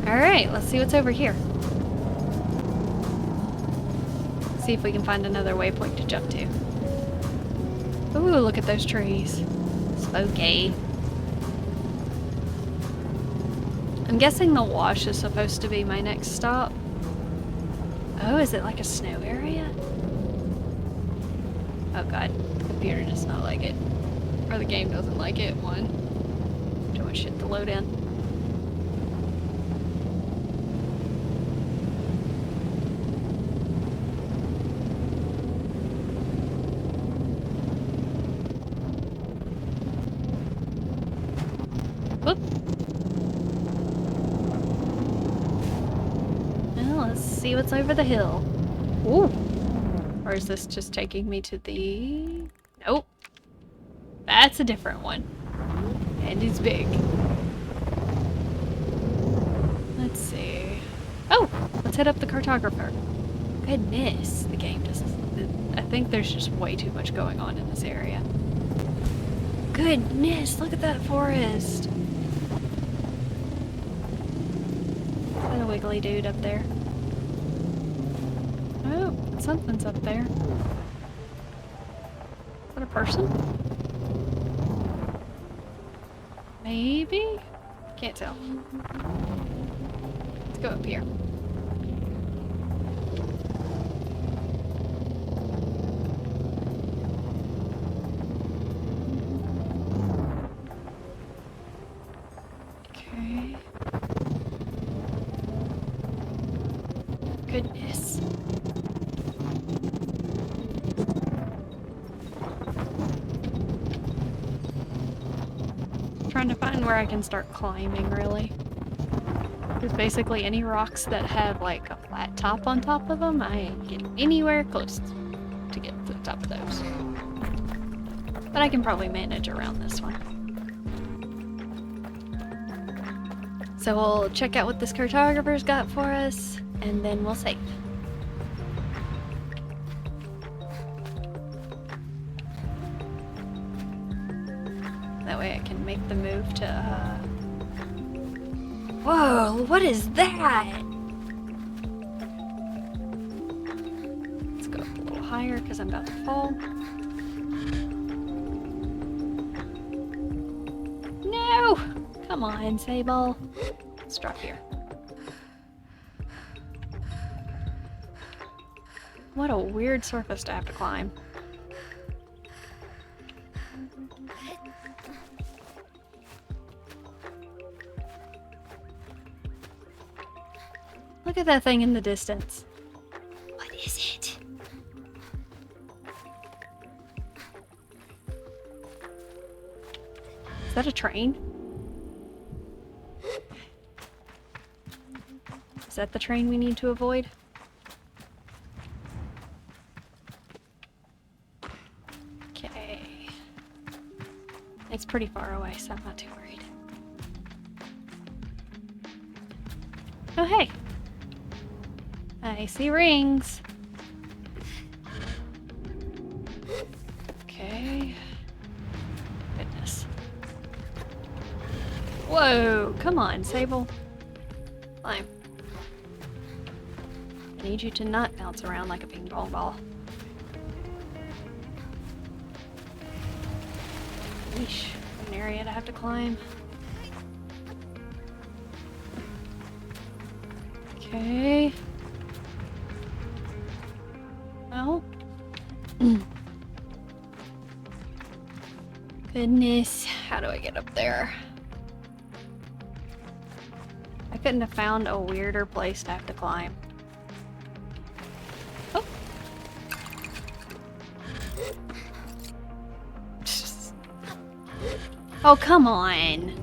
Alright, let's see what's over here. See if we can find another waypoint to jump to. Ooh, look at those trees. Spooky. I'm guessing the wash is supposed to be my next stop. Oh, is it like a snow area? Oh god, the computer does not like it. Or the game doesn't like it. Too much shit to load in. Whoop. Well, let's see what's over the hill. Ooh. Or is this just taking me to the... Nope. That's a different one. And it's big. Let's see. Oh! Let's hit up the cartographer. Goodness, the game just... I think there's just way too much going on in this area. Goodness, look at that forest! Is that a wiggly dude up there? Oh, something's up there. Is that a person? Maybe? Can't tell. Let's go up here. Okay. Goodness. Trying to find where I can start climbing, really. Because basically any rocks that have like a flat top on top of them, I ain't getting anywhere close to get to the top of those. But I can probably manage around this one. So we'll check out what this cartographer's got for us, and then we'll save. That way I can make the move to, Whoa, what is that? Let's go up a little higher, because I'm about to fall. No! Come on, Sable. Let's drop here. What a weird surface to have to climb. Look at that thing in the distance. What is it? Is that a train? Is that the train we need to avoid? Okay. It's pretty far away, so I'm not too worried. Oh, hey! I see rings. Okay. Goodness. Whoa! Come on, Sable. Climb. I need you to not bounce around like a ping pong ball. Yeesh. An area to have to climb. Okay. Well. Goodness. How do I get up there? I couldn't have found a weirder place to have to climb. Oh. Oh, come on.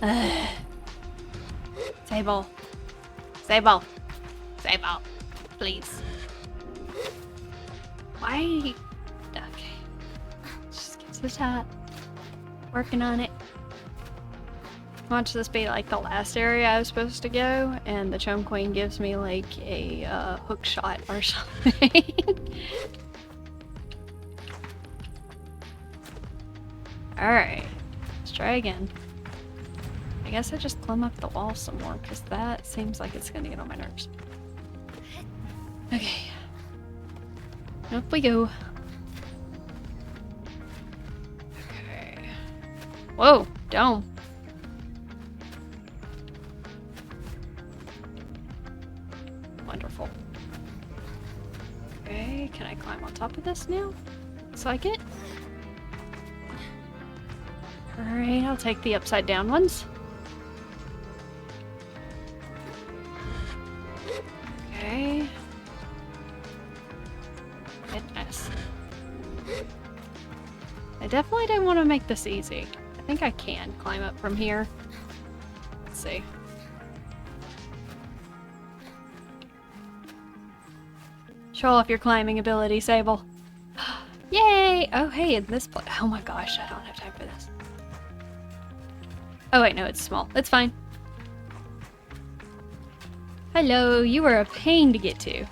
Ugh. Sable. Sable. Sable. Please. Why? Okay. So tight. Working on it. Watch this be like the last area I was supposed to go, and the Chum Queen gives me like a hook shot or something. Alright, let's try again. I guess I just climb up the wall some more, because that seems like it's gonna get on my nerves. Okay. Up we go. Okay. Whoa, dome. Wonderful. Okay, can I climb on top of this now? Looks like it. Alright, I'll take the upside down ones. Okay. Goodness. I definitely don't want to make this easy. I think I can climb up from here. Let's see. Show off your climbing ability, Sable. Yay! Oh, hey, in this place. Oh my gosh, I don't have time for this. Oh wait, no, it's small. It's fine. Hello, you were a pain to get to.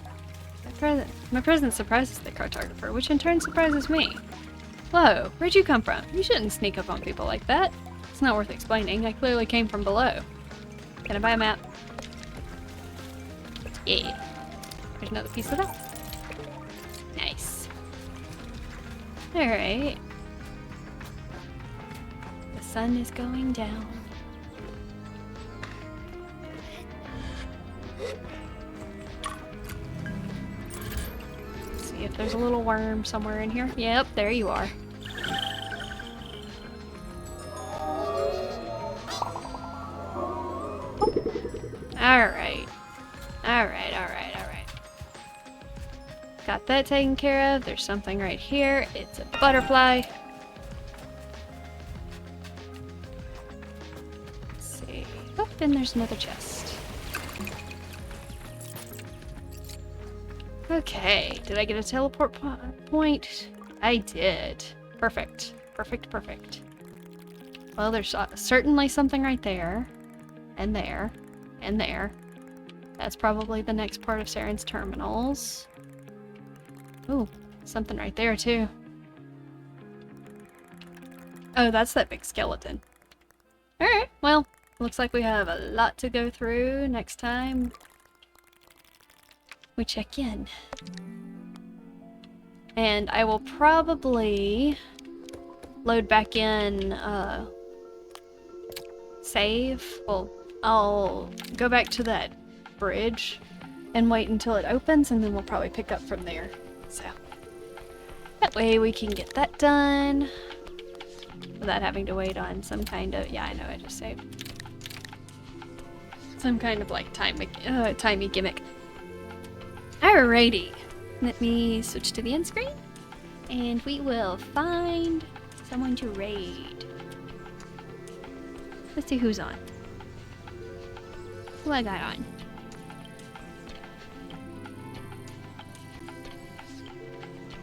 My presence surprises the cartographer, which in turn surprises me. Whoa, where'd you come from? You shouldn't sneak up on people like that. It's not worth explaining. I clearly came from below. Can I buy a map? Yeah. There's another piece of that. Nice. Alright. The sun is going down. Let's see if there's a little worm somewhere in here. Yep, there you are. Alright. Alright. Got that taken care of. There's something right here. It's a butterfly. Let's see. Oh, then there's another chest. Okay, did I get a teleport point? I did. Perfect. Perfect. Well, there's certainly something right there. And there. And there. That's probably the next part of Saren's terminals. Ooh, something right there too. Oh, that's that big skeleton. Alright, well, looks like we have a lot to go through next time we check in. And I will probably load back in, save. Well, I'll go back to that bridge and wait until it opens, and then we'll probably pick up from there. So, that way we can get that done without having to wait on some kind of, yeah, I know I just saved. Some kind of like timey gimmick. Alrighty, let me switch to the end screen and we will find someone to raid. Let's see who's on. Who I got on?